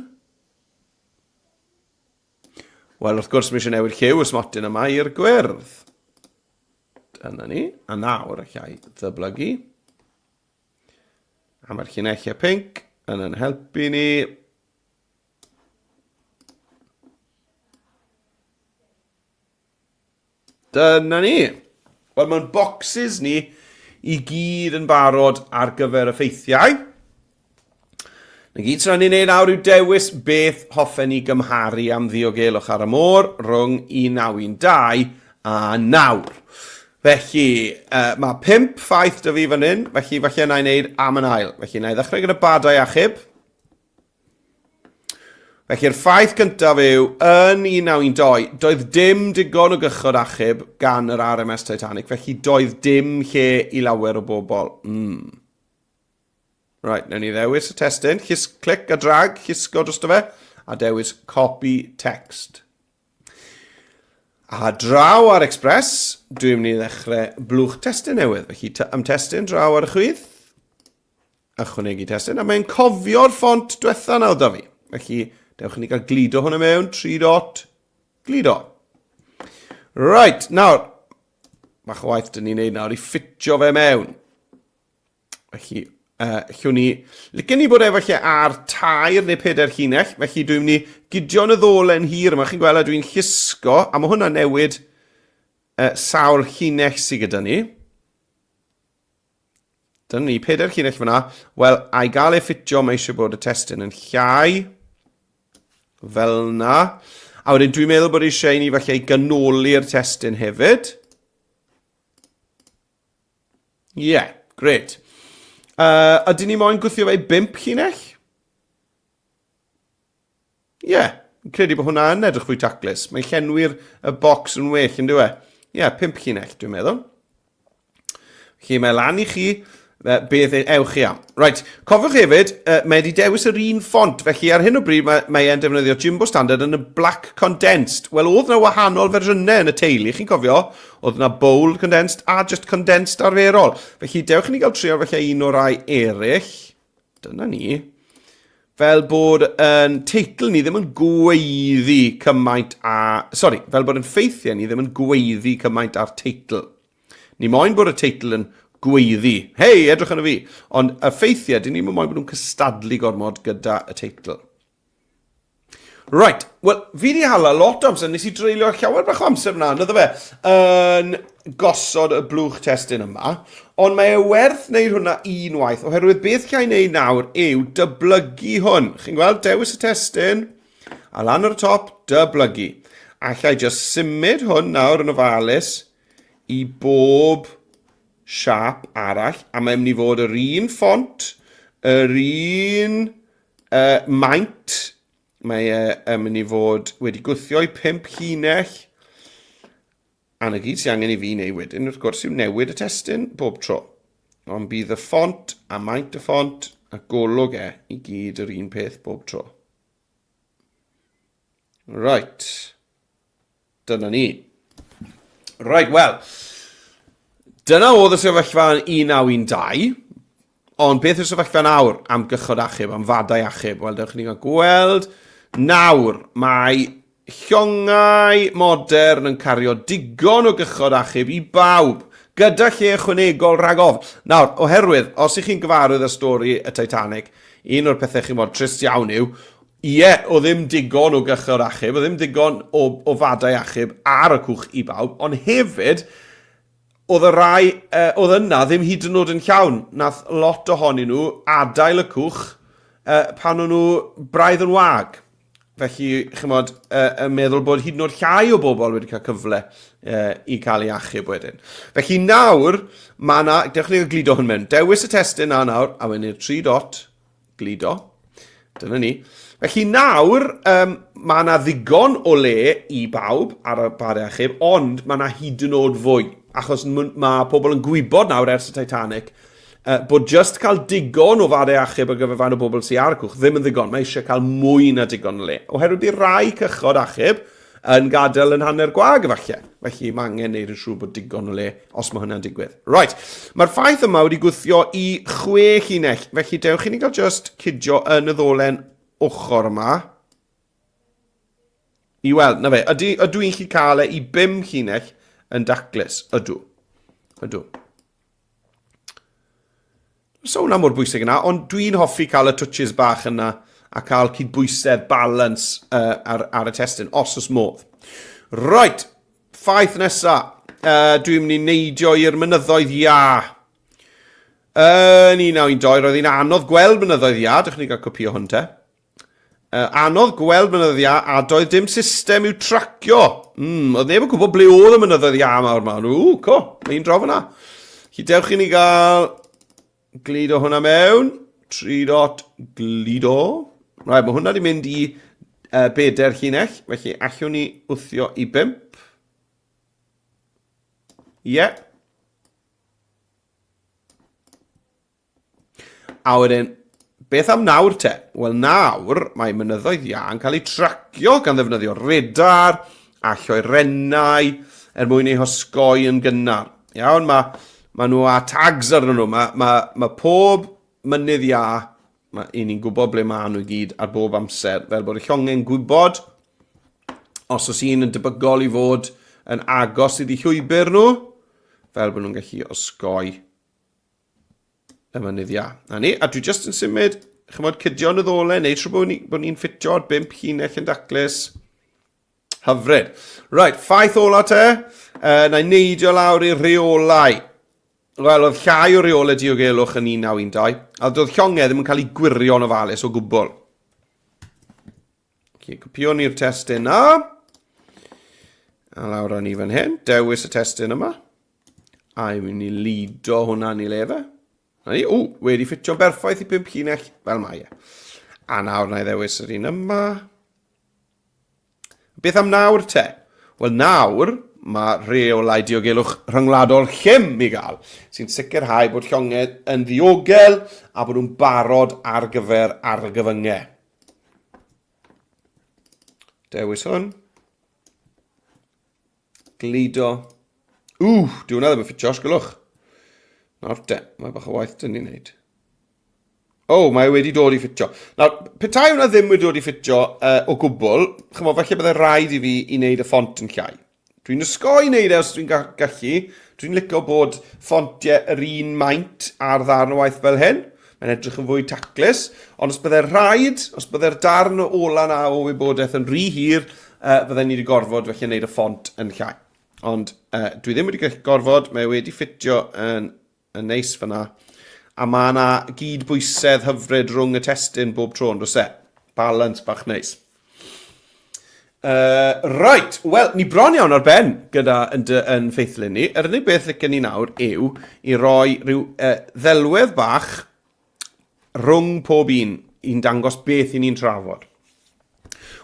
Wel, wrth gwrs, mi eisiau newid lliw y smotyn yma i'r gwyrdd. Dyna ni. A nawr, allai ddyblygu. A mae'r llinellau pink yn helpu ni. Dyna ni. Wel, mae'n bocsys ni i gyd yn barod ar gyfer y ffeithiau. Na gyd sy'n ni'n ei nawr yw dewis beth hoffen ni gymharu am ddiogelwch ar y môr rhwng 1912 a nawr. Felly, mae 5 ffaith dy fi fan hyn, felly falle na i wneud am yn ail. Felly na i ddechrau gyda badau achub. Felly'r ffaith cyntaf yw, yn 1912, doedd dim digon o gychod achub gan yr RMS Titanic, felly doedd dim lle i lawer o bobl. Right, newn ni ddewis y testyn. Clic a drag, llusgo dros fe, a dewis copy text. A draw ar Express, dwi'n mynd i ddechrau blwch testyn newydd. Felly am testyn draw ar y chwydd. Ychwanegu testyn, a mae'n cofio'r ffont diwetha nawr da fi. Felly, dewch ni gael glido hwnna mewn, 3 dot, glido. Right, nawr, bach o waith dyn ni'n neud nawr i ffitio fe mewn. Felly, llwn ni, licen ni bod efallai ar tair neu 4 llinell, felly dwi'n mynd i gydio'n y ddolen hir yma, chi'n gweld a dwi'n llusgo, a mae hwnna'n newid sawl llinell sydd gyda ni. Dyna ni, 4 llinell fyna. Wel, a'i gael ei ffitio, mae eisiau bod y testyn yn llai, fel na. A wedyn dwi'n meddwl bod eisiau ni falle i ganoli'r testyn hefyd. Yeah, great. Ydyn ni moyn gwthio fe 5 llinell? Ie, credu bod hwnna yn edrych fwy taclus. Mae llenwi'r y bocs yn well, yn dwi? Ie, 5 llinell, dwi'n meddwl. Felly mae lan i chi beth ewch chi am. Right, cofiwch hefyd, mae wedi dewis yr un ffont, felly ar hyn o bryd mae e'n defnyddio Jumbo Standard yn y black condensed. Wel, oedd yna wahanol fersiynau yn y teulu, chi'n cofio? Oedd yna bold condensed a just condensed arferol. Felly, dewch ni gael trio felly un o'r rai eraill. Dyna ni. Fel bod yn teitl ni ddim yn gweiddi cymaint a... Sori, fel bod yn ffeithiau ni ddim yn gweiddi cymaint ar teitl. Ni moyn bod y teitl yn gweiddi. Hei, edrych yn y fi. Ond y ffeithiau, dyn ni'n moyn bod nhw'n cystadlu gormod gyda y teitl. Right, wel, fi di hala lot o amser, nes i dreulio llawer bach o amser yna, nid o fe, yn gosod y blwch testyn yma, ond mae e werth wneud hwnna unwaith, oherwydd beth llai wneud nawr yw dyblygu hwn. Chi'n gweld, dewis y testyn, a lan ar y top, dyblygu. A llai just symud hwn nawr yn ofalus i bob siap arall, a mae'n mynd i fod yr un ffont, yr un maint, mae'n mynd i fod wedi gwthio i 5 llinell, a na gyd sy'n angen i fi wneud wedyn, wrth gwrs yw newid y testyn bob tro. Ond bydd y ffont a maint y ffont a golwg i gyd yr un peth bob tro. Right. Dyna ni. Right, wel. Dyna oedd y sefyllfa yn 1912, ond beth yw'r sefyllfa nawr am gychod achub, am fadau achub? Wel, dewch chi gael gweld, nawr mae llongau modern yn cario digon o gychod achub i bawb, gyda lle ychwanegol rhag ofn. Nawr, oherwydd, os ych chi'n gyfarwydd y stori y Titanic, un o'r pethau chi'n bod trist iawn yw, o ddim digon o gychod achub, o ddim digon o fadau achub ar y cwch i bawb, ond hefyd, oedd y rai, oedd yna ddim hyd yn oed yn llawn. Nath lot ohonyn nhw adael y cwch pan o'n nhw braidd yn wag. Felly, chymod, yn meddwl bod hyd yn oed llai o bobl wedi cael cyfle i cael ei achub wedyn. Felly nawr, mae yna, dewch ni o glido hwn mewn, dewis y testyn na nawr, a wedyn 3 dot, glido, dyna ni. Felly nawr, mae yna ddigon o le i bawb ar y badau achub, ond mae yna hyd yn oed fwy. Achos mae pobl yn gwybod nawr ers y Titanic, bod just cael digon o fadau achub ar gyfer fan o bobl sy'n ar y cwch ddim yn ddigon. Mae eisiau cael mwy na digon o le. Oherwydd i rai cychod achub yn gadael yn hanner gwag efallai. Felly mae angen neud yn siŵr bod digon o le os mae hynna'n digwydd. Right, mae'r ffaith yma wedi gwthio i 6 llinell. Felly dewch i ni gael just cydio yn y ddolen ochr yma. I weld, na fe, ydw i'n chi cael i 5 llinell yn daclus? Ydw. So hwnna mor bwysig yna, ond dwi'n hoffi cael y twtches bach yna a cael cydbwysedd balance ar y testyn, os oes modd. Right, ffaith nesa. Dwi'n mynd i neidio i'r mynyddoedd ia. Yn 1912, roedd hi'n anodd gweld mynyddoedd ia, dych chi'n cael copio hwn te. Anodd gweld mynyddoedd ia, a doedd dim system i'w tracio. Oedd neb yn gwybod ble oedd y mynyddoedd ia mawr ma. Mae'n draw fyna. Chi dewch i ni gael glido hwnna mewn. 3 dot glido. Rai, mae hwnna wedi mynd i 4 llinell. Felly allwn ni wthio i 5. A wedyn, beth am nawr te? Wel nawr, mae mynyddoedd ia yn cael ei tracio gan ddefnyddio radar a lloerennau mwyn ei hosgoi yn gynnar. Iawn, mae nhw a tags arnyn nhw. Mae pob mynydd ia, i ni'n gwybod ble mae nhw gyd ar bob amser, fel bod y llongau'n gwybod os oes un yn debygol i fod yn agos iddi llwybr nhw, fel bod nhw'n gallu osgoi y mynydd ia. A dwi just yn symud, chymod, cydio yn y ddole, neu trwy bod ni'n ffitio ar 5 llinell yn daclus. Hyfryd. Right, ffaith ola te, na i neidio lawr i'r reolau. Wel, oedd llai o reolau diogelwch yn 1912, a doedd llongau ddim yn cael ei gwirio'n ofalus o gwbl. Copio ni'r testyn yna. A lawr ni fan hyn, dewis y testyn yma. A i mynd i lido hwnna ni lefe. Wedi ffitio berffaith i 5 llinell, fel mae e. A nawr na i ddewis yr un yma. Beth am nawr te? Wel nawr, mae reolau diogelwch rhyngwladol llym i gael, sy'n sicrhau bod llongau yn ddiogel a bod nhw'n barod ar gyfer argyfyngau. Dewis hwn. Glido. Dwi hwnna ddim yn ffitio, sgylwch. Nawr te, mae bach o waith dyn ni'n neud. Mae wedi dod i ffitio. Nawr, petai hwnna ddim wedi dod i ffitio o gwbl, chymod, falle byddai rhaid i fi i wneud y ffont yn llai. Dwi'n ysgoi wneud os dwi'n gallu. Dwi'n licio bod ffontiau yr un maint ar ddarn o waith fel hyn. Mae'n edrych yn fwy taclus. Ond os byddai'r rhaid, os byddai'r darn o ola na o wybodaeth yn rhy hir, byddai ni wedi gorfod felly wneud y ffont yn llai. Ond dwi ddim wedi gorfod, mae wedi ffitio yn neis fyna. A mae yna gydbwysedd hyfryd rhwng y testyn bob tro, ond oes e? Balance bach neis. Right, wel, ni bron iawn ar ben gyda yn ffeithlyn ni. Yr unig beth licen ni nawr yw i roi rhyw ddelwedd bach rhwng pob un i'n dangos beth i ni'n trafod.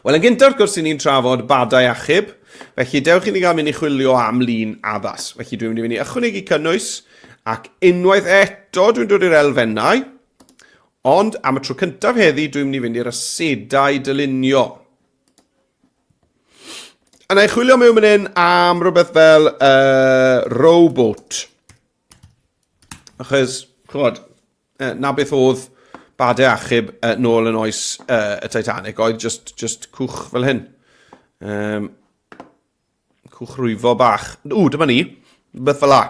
Wel, yn gyntaf gwrs i ni'n trafod badau achub, felly dewch i ni gael mynd i chwilio am lun addas. Felly dwi'n mynd i fynd i ychwanegu cynnwys, ac unwaith eto dwi'n dod i'r elfennau, ond am y tro cyntaf heddi dwi'n mynd i fynd i'r asedau dylunio. A na i chwilio mewn fan hyn am rhywbeth fel rowboat. Achos, chwod, na beth oedd badau achub nôl yn oes y Titanic, oedd just cwch fel hyn. Cwch rwyfo bach. Dyma ni, beth fel la,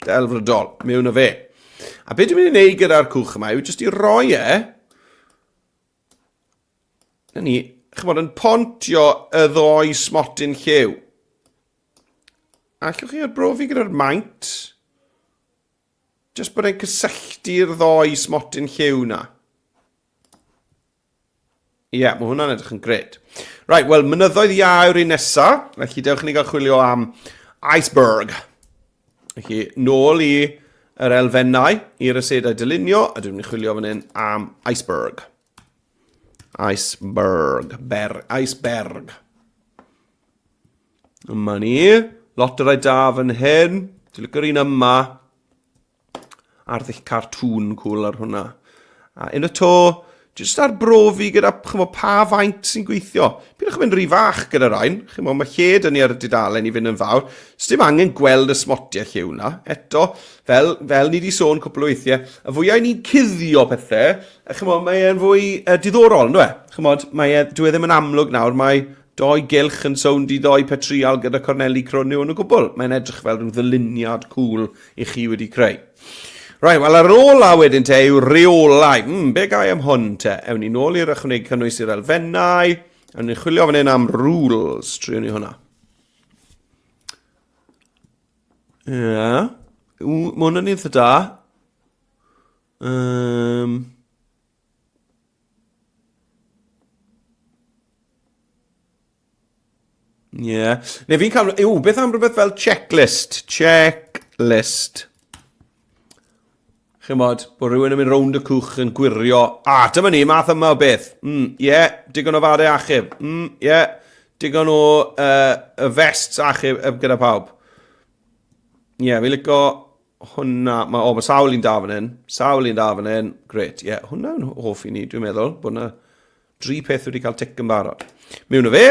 delfrydol, mewn o fe. A beth dwi'n mynd i wneud gyda'r cwch yma yw just i roi na ni, chymod, yn pontio y ddoi smotyn lliw. Allwch chi arbrofi gyda'r maint? Just bod e'n cysylltu'r ddoi smotyn lliw na. Ie, mae hwnna'n edrych yn gred. Right, wel, mynyddoedd ia yw'r un nesaf. Felly, dewch ni gael chwilio am iceberg. Felly, nôl i yr elfennau, i'r asedau dylunio, a dwi'n mynd i chwilio fan hyn am iceberg. Iceberg. Yma ni. Lot o rai da fan hyn. Dwi'n lygo'r un yma. Arddull cartŵn cool ar hwnna. A un y to, jyst arbrofi gyda pa faint sy'n gweithio. Bydwch chi'n mynd rhy fach gyda rhain. Mae lled yn i'r dudalen i fynd yn fawr. Sdim angen gweld y smotiau lliw na. Eto, fel ni wedi sôn cwpl o weithiau, y fwyau ni'n cuddio pethau, mae'n fwy diddorol, no e? Dwi ddim yn amlwg nawr, mae doi gylch yn sownd i ddoi petrial gyda corneli cronew yn y gwbl. Mae'n edrych fel rhyw ddyluniad cool i chi wedi creu. Right, wel, ar ôl a wedyn te yw reolau. Be gai am hwn te? Ewn ni nôl i'r ychwanegu cynnwys i'r elfennau. Ewn ni chwilio fan hyn am rules. Triwn ni hwnna. Ie. Mae hwnna'n eitha da. Ie. Neu fi'n cael... beth am rhywbeth fel checklist? Checklist. Chymod, bod rhywun yn mynd rownd y cwch yn gwirio. Dyma ni, math yma o beth. Digon o fadau achub. Digon o vests achub gyda pawb. Fi'n licio hwnna. Mae sawl un da fan hyn. Sawl un da fan hyn. Gret. Hwnna'n hoffi ni, dwi'n meddwl. Bod yna 3 peth wedi cael tic yn barod. Mewn o fe.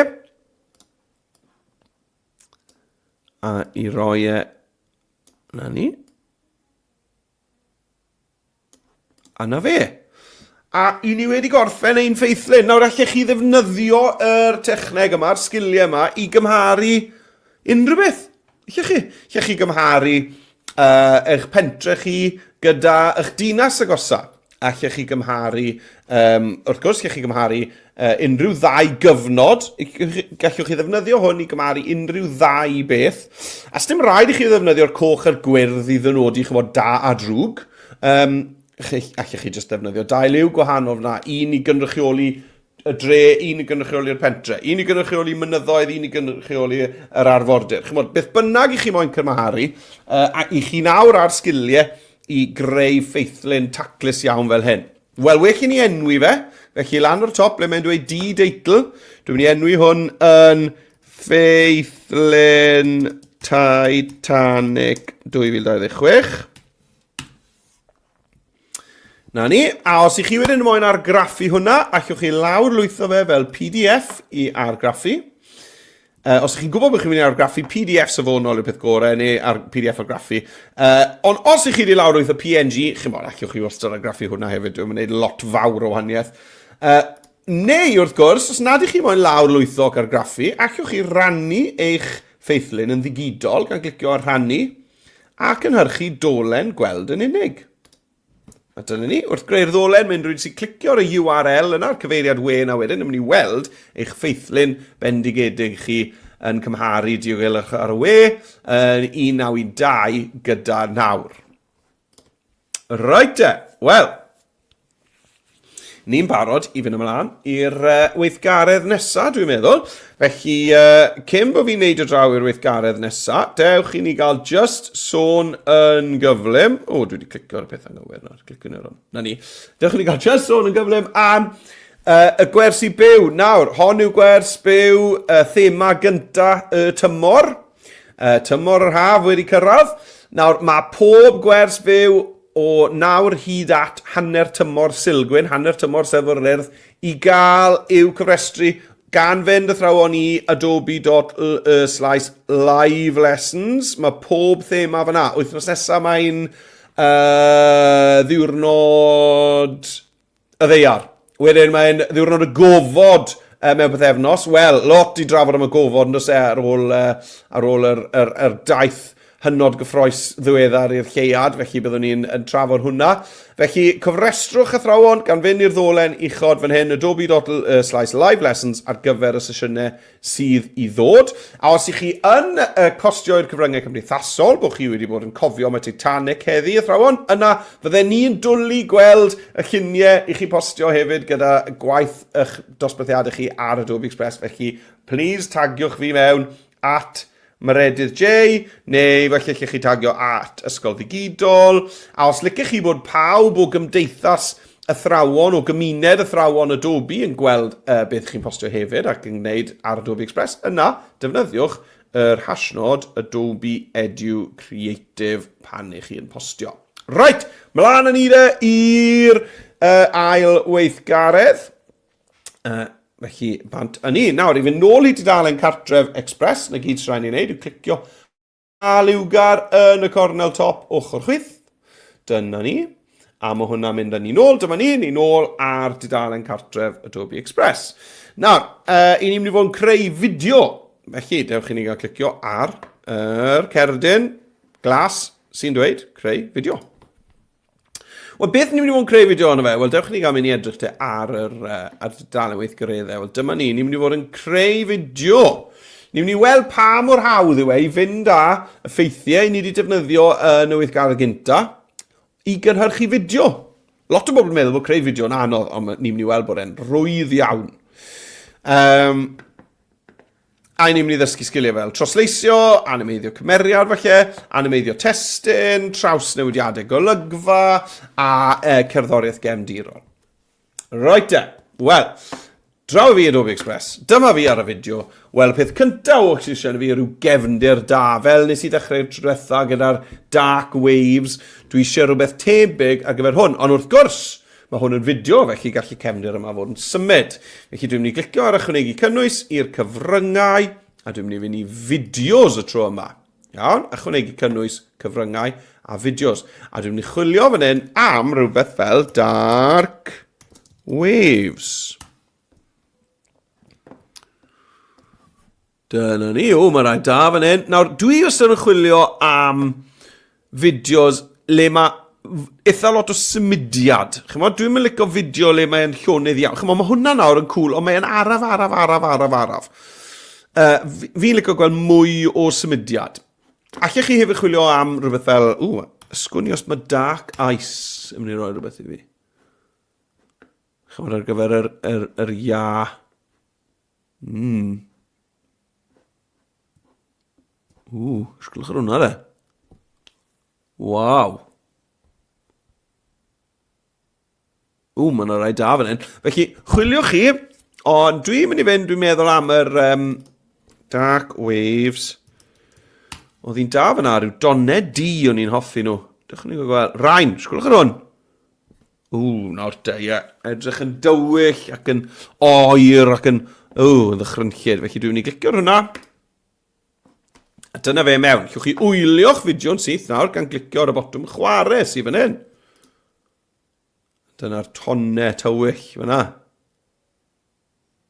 A i roi na ni. A na fe. A i ni wedi gorffen ein ffeithlyn. Nawr allech chi ddefnyddio yr techneg yma, yr sgiliau yma, i gymharu unrhyw beth. Allech chi gymharu eich pentre chi gyda eich dinas agosa. Allech chi gymharu, wrth gwrs, allech chi gymharu unrhyw ddau gyfnod. Gallwch chi ddefnyddio hwn i gymharu unrhyw ddau beth. A sdim rhaid i chi ddefnyddio'r coch a'r gwyrdd i ddynodi chymod da a drwg. Allech chi jyst defnyddio 2 liw gwahanol na. Un i gynrychioli y dre, un i gynrychioli'r pentre. Un i gynrychioli mynyddoedd, un i gynrychioli yr arfordir. Chymod, beth bynnag i chi moyn cymharu, a i chi nawr ar sgiliau i greu ffeithlyn taclus iawn fel hyn. Wel, wech i ni enwi fe. Felly lan o'r top, ble mae'n dweud D-deitl. Dwi'n mynd i enwi hwn yn ffeithlyn Titanic 2026. Na ni, a os i chi wedyn moyn argraffu hwnna, allwch chi lawr lwytho fe fel PDF i argraffu. Os chi'n gwybod bod chi'n mynd i argraffu, PDF safonol yw'r peth gorau, neu PDF argraffu. Ond os i chi wedi lawr lwytho PNG, chi'n bod, allwch chi wastad argraffu hwnna hefyd, dwi'n mynd lot fawr o wahaniaeth. Neu, wrth gwrs, os nad ych chi moyn lawr lwytho ac argraffu, allwch chi rannu eich ffeithlyn yn ddigidol gan glicio ar rannu, ac yn hyrchu dolen gweld yn unig. A dyna ni, wrth greu'r ddolen, mae'n rhywun sy'n clicio ar y URL yna'r cyfeiriad we na wedyn, yn mynd i weld eich ffeithlyn bendigedig chi yn cymharu diogelu ar y we yn 192 gyda nawr. Right wel. ni'n barod i fynd ymlaen i'r weithgaredd nesaf, dwi'n meddwl. Felly, cyn bod fi'n neud o draw i'r weithgaredd nesaf, dewch i ni gael just sôn yn gyflym. O, dwi wedi clicio ar y pethau gywir nawr. Clicio ar hwn. Na ni. Dewch i ni gael just sôn yn gyflym am y gwers i byw. Nawr, hon yw gwers byw thema gynta y tymor. Tymor yr haf wedi cyrraedd. Nawr, mae pob gwers byw o nawr hyd at hanner tymor Silgwyn, hanner tymor Sefo'r Urdd, i gael i'w cyfrestru gan fynd athrawon i adobe.live lessons. Mae pob thema fyna. Wythnos nesaf mae'n ddiwrnod y ddeiar. Wedyn mae'n ddiwrnod y gofod mewn bythefnos. Wel, lot i drafod am y gofod yn dod ar ôl yr daith hynod gyffroes ddiweddar i'r lleiad, felly byddwn ni'n trafod hwnna. Felly, cyfrestrwch athrawon gan fynd i'r ddolen uchod fan hyn, adobe.live lessons ar gyfer y sesiynau sydd i ddod. A os ych chi yn costio'r cyfryngau cymdeithasol, bod chi wedi bod yn cofio mae Titanic heddi athrawon, yna fydden ni'n dwlu gweld y lluniau i chi postio hefyd gyda gwaith eich dosbarthiadau chi ar Adobe Express. Felly, please tagiwch fi mewn at Meredydd J, neu felly chi tagio at Ysgol Ddigidol. A os licech chi bod pawb o gymdeithas athrawon, o gymuned athrawon Adobe yn gweld beth chi'n postio hefyd ac yn gwneud ar Adobe Express, yna defnyddiwch yr hashnod Adobe Edu Creative pan eich chi'n postio. Right, mlaen yn i'r ail weithgaredd. Felly, bant yn ni. Nawr, i fynd nôl i dudalen cartref Express, na gyd sy'n rhaid ni'n neud, yw clicio a liwgar yn y cornel top ochr chwith. Dyna ni. A mae hwnna'n mynd â ni nôl. Dyma ni nôl ar dudalen cartref Adobe Express. Nawr, i ni'n mynd i fod yn creu fideo. Felly, dewch i ni gael clicio ar yr cerdyn glas sy'n dweud creu fideo. Wel, beth ni'n mynd i fod yn creu fideo yna fe? Wel, dewch i ni gael mynd i edrych te ar dudalen weithgareddau. Wel, dyma ni'n mynd i fod yn creu fideo. Ni'n mynd i weld pa mor hawdd yw i fynd â y ffeithiau ni wedi defnyddio yn y weithgaredd gynta i gynhyrchu fideo. Lot o bobl yn meddwl bod creu fideo yn anodd, ond ni'n mynd i weld bod e'n rwydd iawn. A ni'n mynd i ddysgu sgiliau fel trosleisio, animeiddio cymeriad falle, animeiddio testyn, trawsnewidiadau golygfa a cerddoriaeth gefndiron. Right te. Wel, draw fi Adobe Express. Dyma fi ar y fideo. Wel, y peth cyntaf o eisiau fi yw gefndir da. Fel nes i ddechrau'r trwetha gyda'r dark waves. Dwi eisiau rhywbeth tebyg ar gyfer hwn. Ond wrth gwrs, mae hwn yn fideo, felly gallu cefndir yma fod yn symud. Felly dwi'n mynd i glicio ar ychwanegu cynnwys i'r cyfryngau, a dwi'n mynd i fynd i fideos y tro yma. Iawn, ychwanegu cynnwys, cyfryngau a fideos. A dwi'n mynd i chwilio fan hyn am rhywbeth fel dark waves. Dyna ni, mae rai da fan hyn. Nawr, dwi wastad yn chwilio am fideos le mae eitha lot o symudiad. Dwi'n mynd licio fideo le mae'n llonydd iawn. Mae hwnna nawr yn cool, ond mae'n araf. Fi'n licio gweld mwy o symudiad. Allech chi hefyd chwilio am rhywbeth fel, ysgwni os mae dark ice yn mynd i roi rhywbeth i fi. Ar gyfer yr ia. Sgwylwch ar hwnna, de. Waw. Mae yna rai da fan hyn. Felly, chwiliwch chi, ond dwi'n mynd i fynd, dwi'n meddwl am yr dark waves. Oedd hi'n da fan ar, yw donau di o'n i'n hoffi nhw. Dych chi'n gweld, rhain, sgwylwch ar hwn. Nawr de, edrych yn dywyll ac yn oer ac yn ddychrynllid. Felly dwi'n mynd i glicio ar hwnna. A dyna fe mewn. Llwch chi wylio'ch fideo'n syth nawr gan glicio ar y botwm chwarae sydd fan hyn. Dyna'r tonnau tywyll fyna.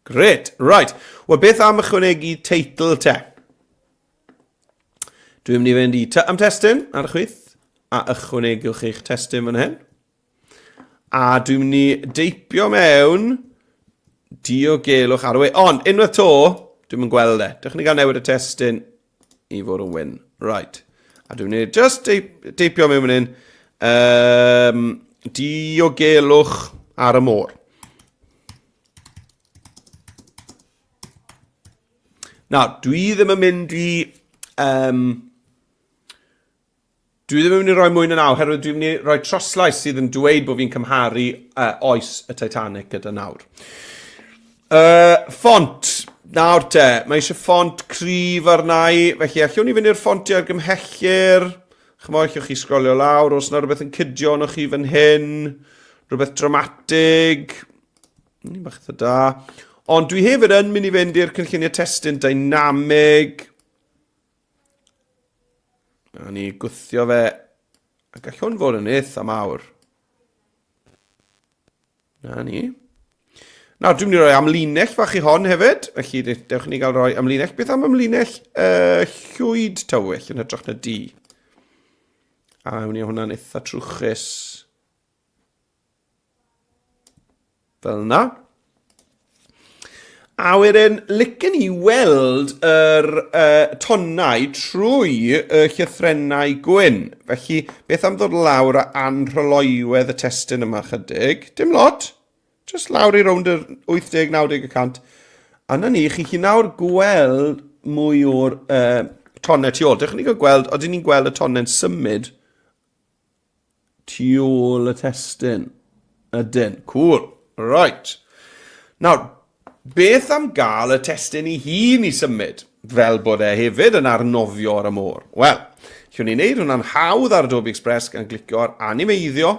Gret. Right. Wel, beth am ychwanegu teitl te? Dwi'n mynd i fynd i am testyn ar y chwith. A ychwanegwch eich testyn fan hyn. A dwi'n mynd i deipio mewn diogelwch ar y we. Ond, unwaith to, dwi'n mynd gweld e. Dych chi'n gael newid y testyn i fod yn wyn. Right. A dwi'n mynd i just deipio mewn fan hyn. Diogelwch ar y môr. Nawr, dwi ddim yn mynd i... dwi ddim yn mynd i roi mwy na nawr, herwydd dwi'n mynd i roi troslais sydd yn dweud bod fi'n cymharu oes y Titanic gyda nawr. Font. Nawr te, mae eisiau ffont cryf arnau, felly allwn ni fynd i'r ffontiau argymhellir. Chymod, allwch chi sgrolio lawr, os yna rhywbeth yn cydio o'ch chi fan hyn, rhywbeth dramatig. Ni'n bach eitha da. Ond dwi hefyd yn mynd i fynd i'r cynlluniau testun dynamig. A ni gwthio fe, a gallwn fod yn eitha mawr. Na ni. Nawr, dwi'n mynd i roi amlinell fach i hon hefyd. Felly, dewch ni gael roi amlinell. Beth am amlinell llwyd tywyll yn hytrach na di? A mewn i hwnna'n eitha trwchus. Fel na. A wedyn, licen i weld yr tonnau trwy y llythrennau gwyn. Felly, beth am ddod lawr a anrholoiwedd y testun yma chydig? Dim lot. Just lawr i rownd yr 80-90%. A na ni, chi nawr gweld mwy o'r tonnau tu ôl. Dych chi'n gweld, oedden ni'n gweld y tonnau'n symud tu ôl y testun. Ydyn. Cool. Right. Nawr, beth am gael y testun i hun i symud? Fel bod e hefyd yn arnofio ar y môr. Wel, llwn ni'n neud hwnna'n hawdd ar Adobe Express gan glicio ar animeiddio.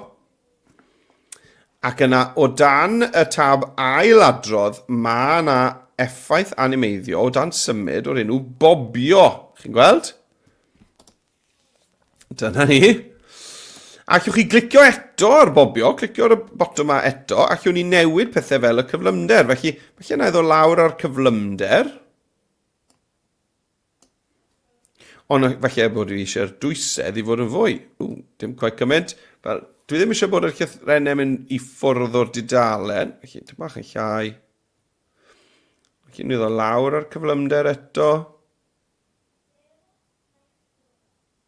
Ac yna, o dan y tab ailadrodd, mae yna effaith animeiddio o dan symud o'r enw bobio. Chi'n gweld? Dyna ni. Allwch chi glicio eto ar bobio, clicio ar y botwm yma eto, allwch ni newid pethau fel y cyflymder. Felly yna iddo lawr ar cyflymder. Ond falle bod fi eisiau'r dwysedd i fod yn fwy. Dim quite cymaint. Fel, dwi ddim eisiau bod yr llythrennau mynd i ffwrdd o'r dudalen. Felly, dim bach yn llai. Felly, ni ddod lawr ar cyflymder eto.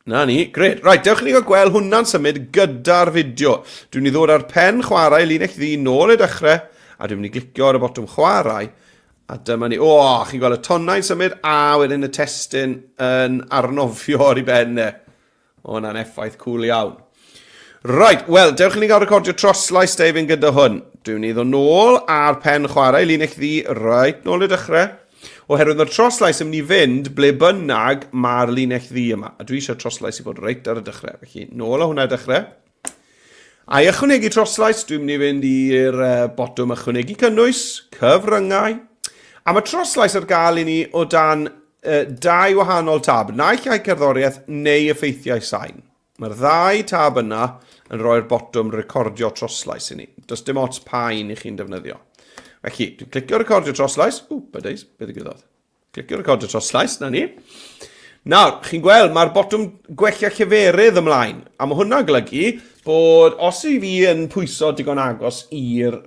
Na ni, gred. Right, dewch ni gael gweld hwnna'n symud gyda'r fideo. Dwi'n ni ddod ar pen chwarae linell ddi nôl i dechrau, a dwi'n mynd i glicio ar y botwm chwarae. A dyma ni, chi'n gweld y tonnau'n symud, a wedyn y testun yn arnofio ar ei benne. Hwnna'n effaith cŵl iawn. Right, wel, dewch ni gael recordio troslais David gyda hwn. Dwi'n ni ddod nôl ar pen chwarae, linell ddi, right, nôl i dechrau. Oherwydd mae'r troslais yn mynd i fynd ble bynnag mae'r linell ddi yma. A dwi eisiau troslais i fod reit ar y dechrau. Felly, nôl o hwnna dechrau. A i ychwanegu troslais, dwi'n mynd i fynd i'r botwm ychwanegu cynnwys, cyfryngau. A mae troslais ar gael i ni o dan dau wahanol tab. Naill ai cerddoriaeth neu effeithiau sain. Mae'r ddau tab yna yn rhoi'r botwm recordio troslais i ni. Does dim ots pa un i chi'n defnyddio. Felly, dwi'n clicio recordio troslais. Byddeis, beth ddigwyddodd? Clicio recordio troslais, na ni. Nawr, chi'n gweld, mae'r botwm gwella lleferydd ymlaen. A mae hwnna'n golygu bod os i fi yn pwyso digon agos i'r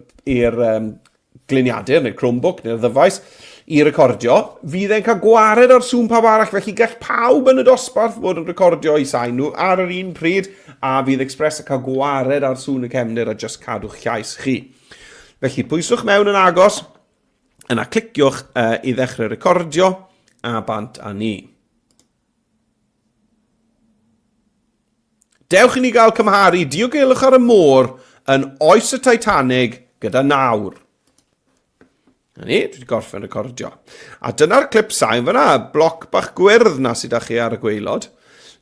gliniadur, neu'r Chromebook, neu'r ddyfais, i recordio, fydd e'n cael gwared ar sŵn pawb arall, felly gall pawb yn y dosbarth fod yn recordio i sain nhw ar yr un pryd, a fydd Express yn cael gwared ar sŵn y cefnir a just cadw'ch llais chi. Felly, pwyswch mewn yn agos, yna cliciwch i ddechrau recordio, a bant a ni. Dewch i ni gael cymharu diogelwch ar y môr yn oes y Titanic gyda nawr. Na ni, dwi wedi gorffen recordio. A dyna'r clip sain fyna, bloc bach gwyrdd na sydd â chi ar y gwaelod.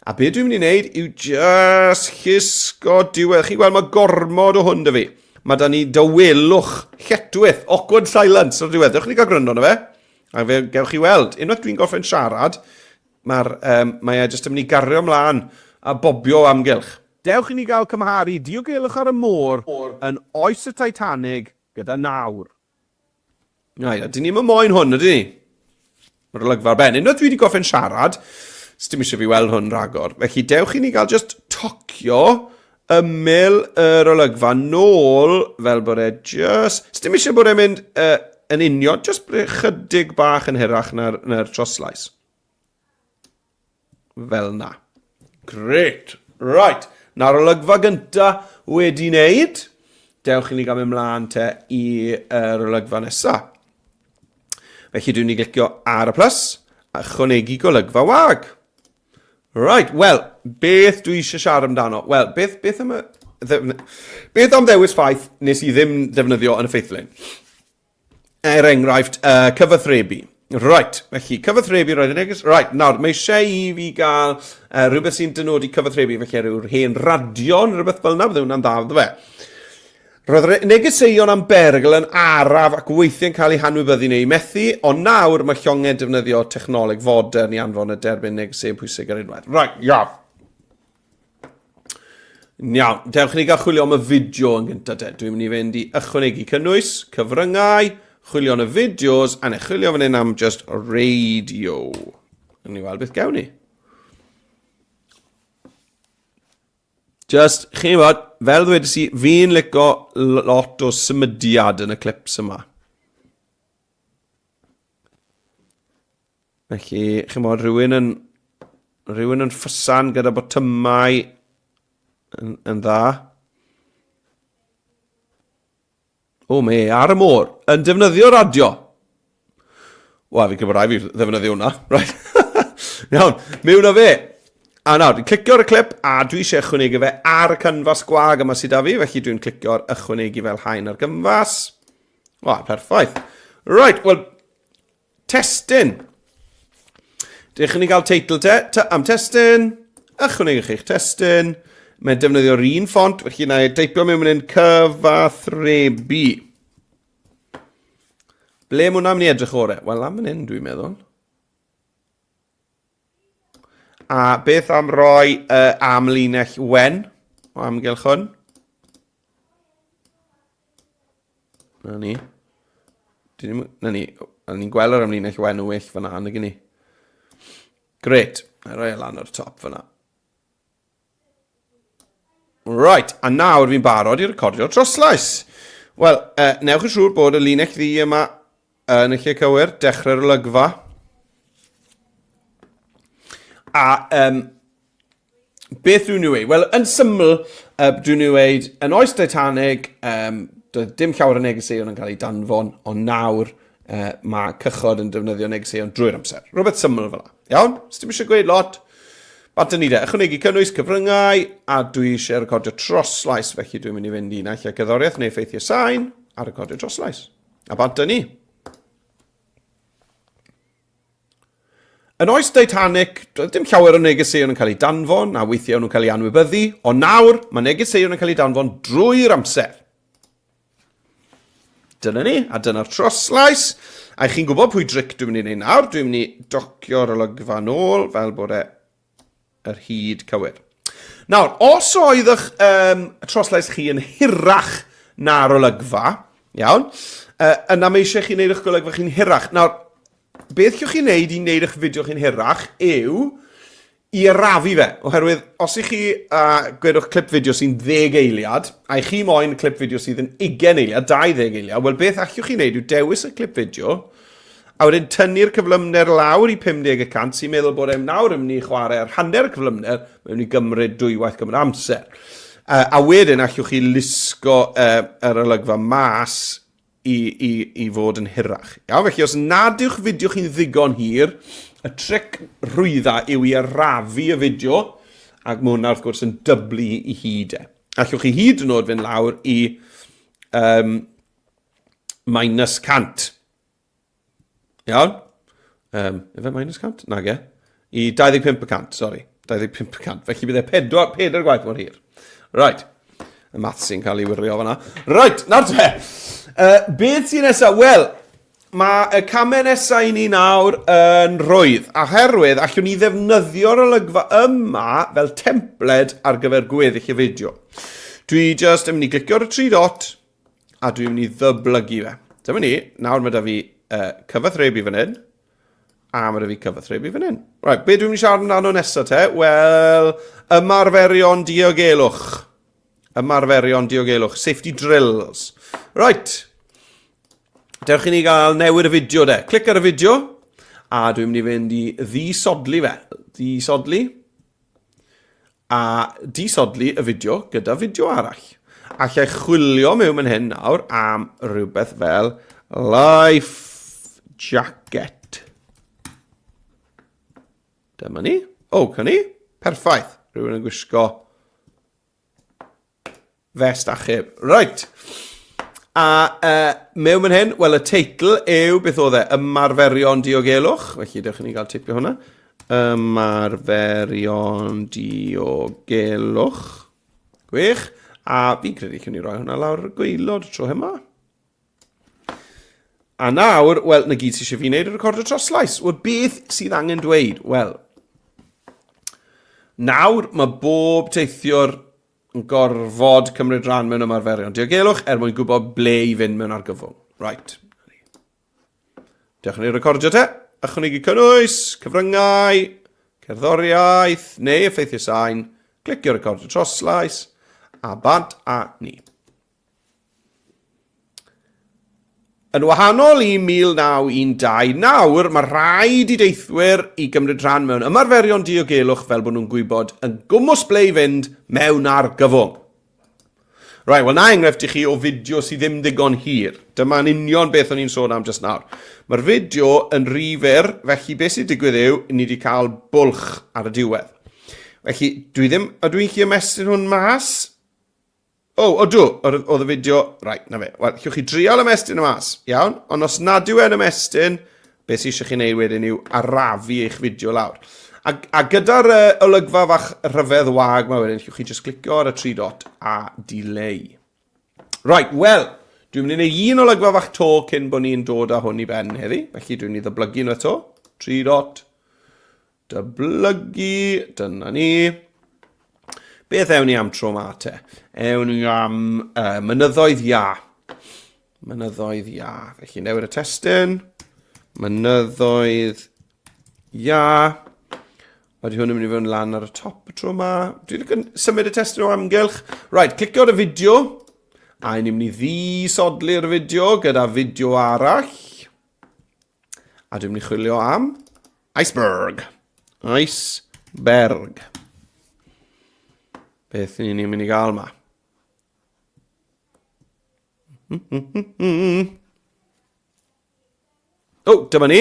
A be dwi'n mynd i wneud yw just llusgo diwedd. Chi'n gweld mae gormod o hwn dy fi. Mae da ni dywelwch, lletwyth, awkward silence o'r diwedd. Dewch ni gael gryndo na fe. A fe gewch chi weld. Unwaith dwi'n gorffen siarad, mae e jyst yn mynd i gario ymlaen a bobio amgylch. Dewch i ni gael cymharu diogelwch ar y môr yn oes y Titanic gyda nawr. Rai, dyn ni'n moyn hwn, ydyn ni? Mae'r olygfa'r ben. Unwaith dwi wedi gorffen siarad, sdim eisiau fi weld hwn ragor. Felly, dewch i ni gael just tocio ymyl yr olygfa nôl fel bod e just... Sdim eisiau bod e'n mynd yn union, just bod e chydig bach yn hirach na'r troslais. Fel na. Great. Right. Na'r olygfa gynta wedi wneud. Dewch i ni gael mynd mlaen te i'r olygfa nesaf. Felly dwi'n ni glicio ar y plus, ychwanegu golygfa wag. Right, wel, beth dwi eisiau siarad amdano? Wel, beth am ddewis ffaith nes I ddim defnyddio yn y ffeithlyn? Enghraifft, cyfathrebu. Right, felly, cyfathrebu roedd yn neges. Right, nawr, mae eisiau I fi gael rhywbeth sy'n dynodi cyfathrebu, felly rhyw'r hen radio, rhywbeth fel yna, bydde hwnna'n dda, bydde fe. Roedd negeseuon am bergl yn araf ac weithiau'n cael eu hanwybyddu neu methu, ond nawr mae llongau defnyddio technoleg fodern I anfon y derbyn negeseuon pwysig ar unwaith. Right, iawn. Iawn, dewch ni gael chwilio am y fideo yn gyntaf de. Dwi'n mynd I fynd I ychwanegu cynnwys, cyfryngau, chwilio am y fideos, a chwilio fan hyn am just radio. Yn ni weld beth gawn ni. Just, chi'n bod, fel ddweud si, fi'n licio lot o symudiad yn y clips yma. Felly, chi'n bod, rhywun yn ffysan gyda botymau yn dda. O, me, ar y môr, yn defnyddio radio. Wel, fi'n gwybod rai fi ddefnyddio hwnna. Right. Iawn, mewn o fe. A nawr, dwi'n clicio ar y clip a dwi eisiau ychwanegu fe ar y canfas gwag yma sydd â fi, felly dwi'n clicio ar ychwanegu fel haen ar gymfas. O, perffaith. Right, wel, testyn. Dych ni gael teitl am testyn, ychwanegu chi'ch testyn. Mae'n defnyddio'r un ffont, felly na I deipio mewn yn cyfathrebu. Ble mwyn am ni edrych o'r e? Wel, am yn dwi'n meddwl. A beth am roi amlinell wen o amgylch hwn? Na ni. Ni'n gweld yr amlinell wen o well fyna, na gyn ni. Gret. Na roi lan o'r top fyna. Right, a nawr fi'n barod I recordio troslais. Wel, newch yn siŵr bod y linell ddi yma yn y lle cywir, dechrau'r olygfa. A beth dwi'n dweud? Wel, yn syml, dwi'n dweud, yn oes Titanic, dim llawer o negeseuon yn cael ei danfon, ond nawr mae cychod yn defnyddio negeseuon drwy'r amser. Rhywbeth syml fel yna. Iawn? Os dim eisiau gweud lot, bat ni de. Ychwanegu cynnwys cyfryngau, a dwi eisiau recordio troslais, felly dwi'n mynd I fynd I naill cerddoriaeth neu ffeithiau sain, a recordio troslais. A bat ni. Yn oes Titanic, dim llawer o negeseuon yn cael ei danfon, a weithiau nhw'n cael ei anwybyddu, ond nawr mae negeseuon yn cael ei danfon drwy'r amser. Dyna ni, a dyna'r troslais. A chi'n gwybod pwy dric dwi'n mynd I wneud nawr, dwi'n mynd I docio'r olygfa nôl, fel bod yr hyd cywir. Nawr, os oeddech troslais chi yn hirach na'r olygfa, iawn, yna mae eisiau chi wneud eich golygfa chi'n hirach. Nawr, beth yw'ch chi'n neud I wneud eich fideo chi'n hirach yw I arafu fe. Oherwydd, os I chi gwedwch clip fideo sy'n 10 eiliad, a chi moyn clip fideo sydd yn 20 eiliad, 20 eiliad, wel beth allwch chi wneud yw dewis y clip fideo, a wedyn tynnu'r cyflymder lawr I 50% sy'n meddwl bod nawr yn mynd I chwarae ar hanner cyflymder, mae'n mynd I gymryd dwywaith gymryd amser. A wedyn allwch chi lusgo yr olygfa mas I fod yn hirach. Iawn, felly os nad yw'ch fideo chi'n ddigon hir, y tric rhwydda yw I arafu y fideo, ac mae hwnna wrth gwrs yn dyblu I hyd e. Allwch chi hyd yn oed fynd lawr I -100. Iawn? Efe -100? Nag e. I 25%, sori. 25%. Felly byddai 4 gwaith mor hir. Right. Y math sy'n cael ei wirio fanna. Right, nawr te. Beth sy'n nesaf? Wel, mae y camau nesaf I ni nawr yn rwydd. A herwydd, allwn ni ddefnyddio'r olygfa yma fel templed ar gyfer gweddill y fideo. Dwi just yn mynd I glicio'r 3 dot a dwi'n mynd I ddyblygu fe. Dyma ni, nawr mae da fi cyfathrebu fan hyn a mae da fi cyfathrebu fan hyn. Right, be dwi'n mynd I siarad amdano nesaf te? Wel, ymarferion diogelwch. Ymarferion diogelwch, safety drills. Right. Dewch I ni gael newid y fideo de. Clic ar y fideo. A dwi'n mynd I fynd I ddisodli fe. Ddisodli. A disodli y fideo gyda fideo arall. Allai chwilio mewn yn hyn nawr am rhywbeth fel life jacket. Dyma ni. O, can ni? Perffaith. Rhywun yn gwisgo vest achub. Right. A mewn fan hyn, wel, y teitl yw, beth oedd e? Ymarferion diogelwch. Felly, dewch i ni gael tipio hwnna. Ymarferion diogelwch. Gwych. A fi'n credu chi'n ni roi hwnna lawr y gwaelod tro yma. A nawr, wel, na gyd sy'n eisiau fi wneud y recordio troslais. Wel, beth sydd angen dweud? Wel, nawr mae bob teithiwr yn gorfod cymryd rhan mewn ymarferion diogelwch mwyn gwybod ble i fynd mewn argyfwng. Right. Diolch yn ei recordio te. Ychwanegu cynnwys, cyfryngau, cerddoriaeth, neu effeithiau sain. Clicio recordio troslais. A bant a ni. Yn wahanol i 1912, nawr mae rhaid i deithwyr i gymryd rhan mewn ymarferion diogelwch fel bod nhw'n gwybod yn gwmws ble i fynd mewn argyfwng. Rai, wel na enghraifft i chi o fideo sydd ddim digon hir. Dyma'n union beth o'n i'n sôn am just nawr. Mae'r fideo yn rhy fyr, felly beth sydd digwydd yw, ni wedi cael bwlch ar y diwedd. Felly, ydw i'n chi ymestyn hwn mas? O, ydw, oedd y fideo, rai, na fe. Wel, llwch chi drial ymestyn y mas, iawn, ond os nad yw e'n ymestyn, beth sydd eisiau chi wneud wedyn yw arafu eich fideo lawr. A gyda'r olygfa fach rhyfedd wag mae wedyn, llwch chi just clicio ar y 3 dot a delay. Right, wel, dwi'n mynd i wneud un olygfa fach to cyn bod ni'n dod â hwn i ben heddi, felly dwi'n mynd i ddyblygu nhw eto. 3 dot, dyblygu, dyna ni. Beth ewn ni am tro ma te? Ewn ni am mynyddoedd ia. Mynyddoedd ia. Felly newid y testyn. Mynyddoedd ia. Wedi hwn yn mynd i fod yn lan ar y top y tro ma. Dwi'n symud y testyn o amgylch. Right, clicio ar y fideo. A ni'n mynd i ddisodlu'r fideo gyda fideo arall. A dwi'n mynd i chwilio am iceberg. Iceberg. Beth ni'n mynd i gael yma? O, dyma ni.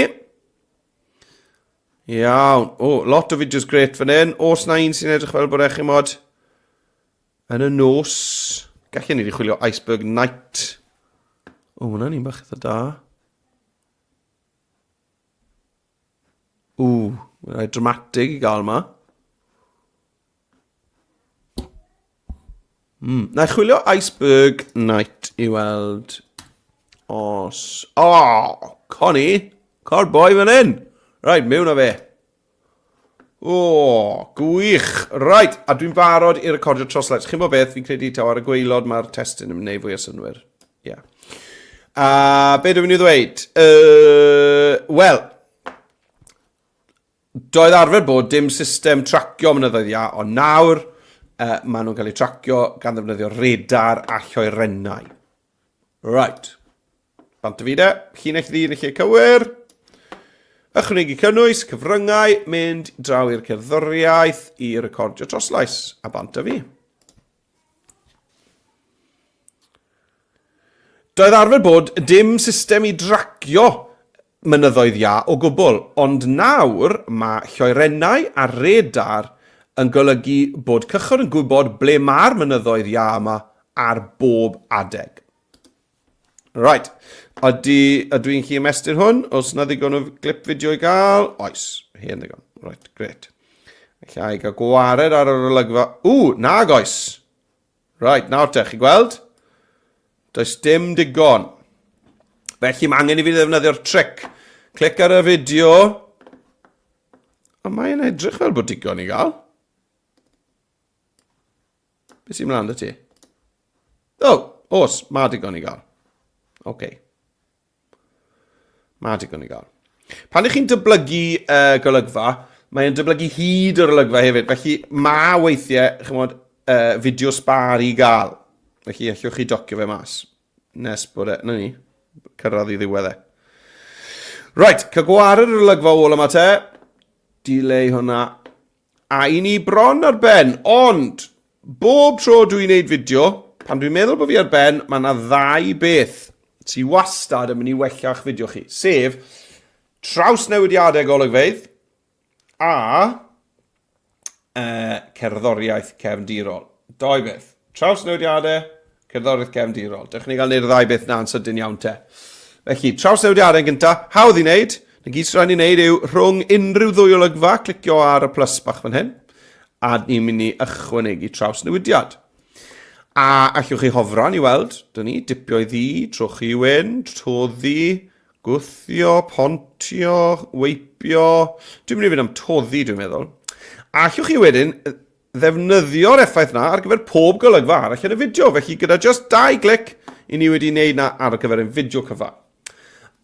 Iawn. O, lot o fideos gret fan hyn. Os na un sy'n edrych fel bod eich mod yn y nos. Gallai ni wedi chwilio Iceberg Night. O, hwnna ni'n bach eitha da. O, mae'n dramatig i gael yma. Na i chwilio Iceberg Night i weld os... O, Connie, car boi fan hyn. Right, mewn â fe. O, gwych. Right, a dwi'n barod i recordio troslais. Chi'n bo beth, fi'n credu taw ar y gwaelod mae'r testyn yn gwneud fwy o synwyr. Ie. A be dwi'n mynd i ddweud? Wel, doedd arfer bod dim system tracio mynyddoedd ia, ond nawr... maen nhw'n cael eu tracio gan ddefnyddio radar a lloerennau. Right. Bant y fide, llinell ddyn i lle cywir. Ychwanegu cynnwys, cyfryngau, mynd draw i'r cerddoriaeth i recordio troslais. A bant y fi. Doedd arfer bod dim system i dracio mynyddoedd ia o gwbl, ond nawr mae lloerennau a radar yn golygu bod cychod yn gwybod ble mae'r mynyddoedd ia yma ar bob adeg. Right. Ydw i'n chi ymestyn hwn? Os na ddigon o glip fideo i gael? Oes. Hyn ddigon. Right, gret. Felly gael gwared ar yr olygfa. Nag oes. Right, nawr te, chi gweld? Does dim digon. Felly mae angen i fi ddefnyddio'r tric. Clic ar y fideo. A mae'n edrych fel bod digon i gael. Beth sy'n mlaen dy ti? Os, mae digon i gael. OK. Mae digon i gael. Pan ych chi'n dyblygu golygfa, mae'n dyblygu hyd yr olygfa hefyd. Felly mae weithiau, chymod, fideo sbar i gael. Felly allwch chi docio fe mas. Nes bod e, na ni, cyrraedd i ddiwedd e. Right, cygwared yr olygfa ôl yma te. Delay hwnna. A i ni bron ar ben, ond... Bob tro dwi'n gwneud fideo, pan dwi'n meddwl bod fi ar ben, mae yna ddau beth sy'n wastad yn mynd i wella'ch fideo chi. Sef, traws newidiadau golygfeydd a cerddoriaeth cefndirol. Doi beth. Trawsnewidiadau, cerddoriaeth cefndirol. Dych chi'n gael neud y ddau beth na'n sydyn iawn te. Felly, trawsnewidiadau yn gyntaf, hawdd i wneud. Na gyd sy'n rhaid i wneud yw rhwng unrhyw ddwy olygfa, clicio ar y plus bach fan hyn, a ni'n mynd i ychwanegu trawsnewidiad. A allwch chi hofran i weld, dyn ni, dipio i ddi, trwch i wynd, toddi, gwthio, pontio, weipio. Dwi'n mynd i fynd am toddi, dwi'n meddwl. A allwch chi wedyn ddefnyddio'r effaith na ar gyfer pob golygfa arall yn y fideo. Felly gyda just 2 glic, i ni wedi wneud na ar gyfer y fideo cyfa.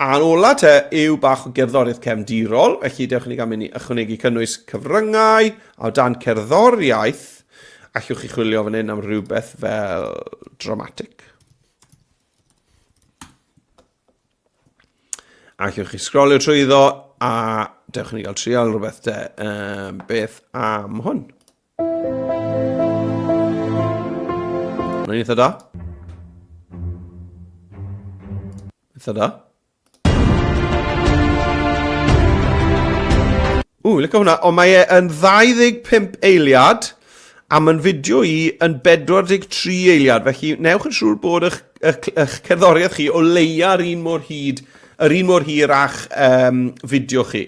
A'n ola te yw bach o gerddoriaeth cefndirol, felly dewch ni gael mynd i ychwanegu cynnwys cyfryngau, a o dan cerddoriaeth, allwch chi chwilio fan hyn am rhywbeth fel dramatic. Allwch chi sgrolio trwyddo, a dewch ni gael trial rhywbeth te, beth am hwn. Hwna'n eitha da. Eitha da. Licio hwnna, ond mae e'n 25 eiliad, a mae'n fideo i yn 43 eiliad, felly newch yn siŵr bod eich cerddoriaeth chi o leia yr un mor hir a'ch fideo chi.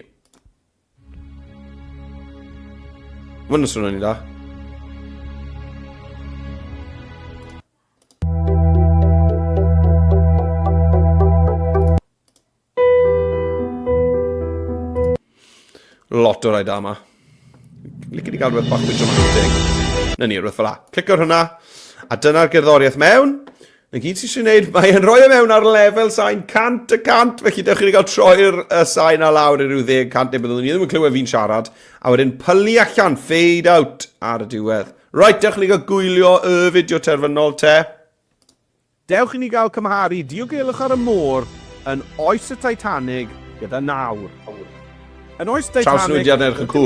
Mae'n swnio'n ni da. Lot o rai da yma. Licio ni gael rhywbeth bach fwy dramatic. Na ni, rhywbeth fel la. Clicio ar hwnna, a dyna'r gerddoriaeth mewn. Na gyd sy'n siŵr wneud, mae'n rhoi mewn ar lefel sain 100 y 100, felly dewch chi gael troi'r sain a lawr i ryw 10 neu byddwn ni ddim yn clywed fi'n siarad, a wedyn pylu allan, fade out ar y diwedd. Right, dewch ni gael gwylio y fideo terfynol te. Dewch ni gael cymharu diogelwch ar y môr yn oes y Titanic gyda nawr. Yn oes Titanic,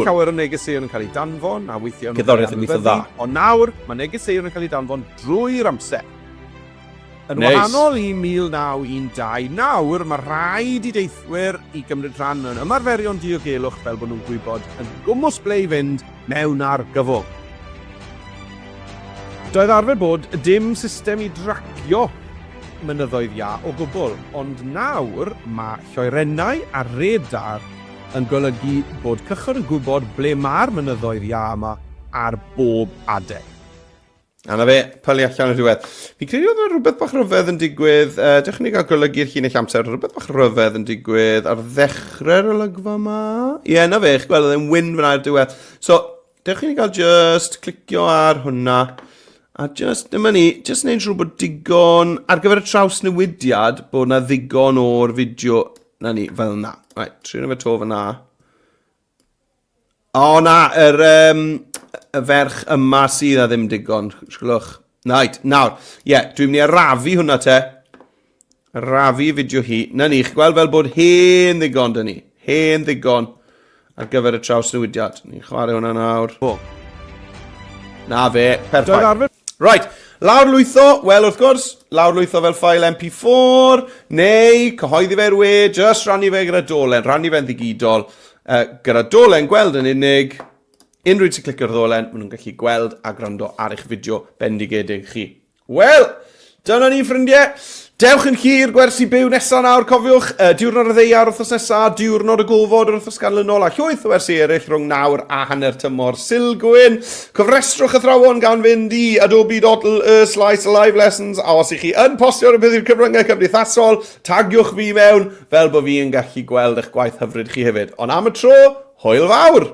llawer o negeseuon yn cael ei danfon, a weithio yn dda. Ond nawr, mae negeseuon yn cael ei danfon drwy'r amser. Yn wahanol i 1912, nawr mae rhaid i deithwyr i gymryd rhan yn ymarferion diogelwch fel bod nhw'n gwybod yn gwmws ble i fynd mewn ar gyfwng. Doedd arfer bod dim system i dracio mynyddoedd ia o gwbl, ond nawr mae lloerennau a radar yn golygu bod cychwyn yn gwybod ble mae'r mynyddoedd ia yma ar bob adeg. A na fe, pylu allan y diwedd. Fi credu oedd yna rhywbeth bach rhyfedd yn digwydd, dewch ni gael golygu'r llinell amser, rhywbeth bach rhyfedd yn digwydd ar ddechrau'r olygfa yma. Ie, na fe, eich gweld, oedd e'n wyn fyna ar diwedd. So, dewch ni gael just clicio ar hwnna, a just, dyma ni, just wneud rhywbeth digon, ar gyfer y trawsnewidiad, bod na ddigon o'r fideo, na ni, fel na. Right, trin o fe to fyna. O na, y ferch yma sydd a ddim digon. Sgwlwch. Right, nawr. Ie, dwi'n mynd i arafu hwnna te. Arafu fideo hi. Na ni, chi'n gweld fel bod hen ddigon dyn ni. Hen ddigon ar gyfer y trawsnewidiad. Ni'n chwarae hwnna nawr. Na fe, perffaith. Right, lawr lwytho, wel wrth gwrs, lawr lwytho fel ffail MP4, neu cyhoeddi fe'r we, just rannu fe gyda dolen, rannu fe'n ddigidol. Gyda dolen gweld yn unig, unrhyw sy'n clicio'r dolen, maen nhw'n gallu gweld a gwrando ar eich fideo bendigedig chi. Wel, dyna ni ffrindiau. Dewch yn hir gwersi byw nesaf nawr, cofiwch, diwrnod y ddeiar wrthos nesaf, diwrnod y gofod wrthos ganlynol, a llwyth o wersi eraill rhwng nawr a hanner tymor Silgwyn. Cofrestrwch athrawon gan fynd i adobe.live lessons, a os ych chi yn postio'r bydd i'r cyfryngau cymdeithasol, tagiwch fi mewn, fel bod fi yn gallu gweld eich gwaith hyfryd chi hefyd. Ond am y tro, hwyl fawr!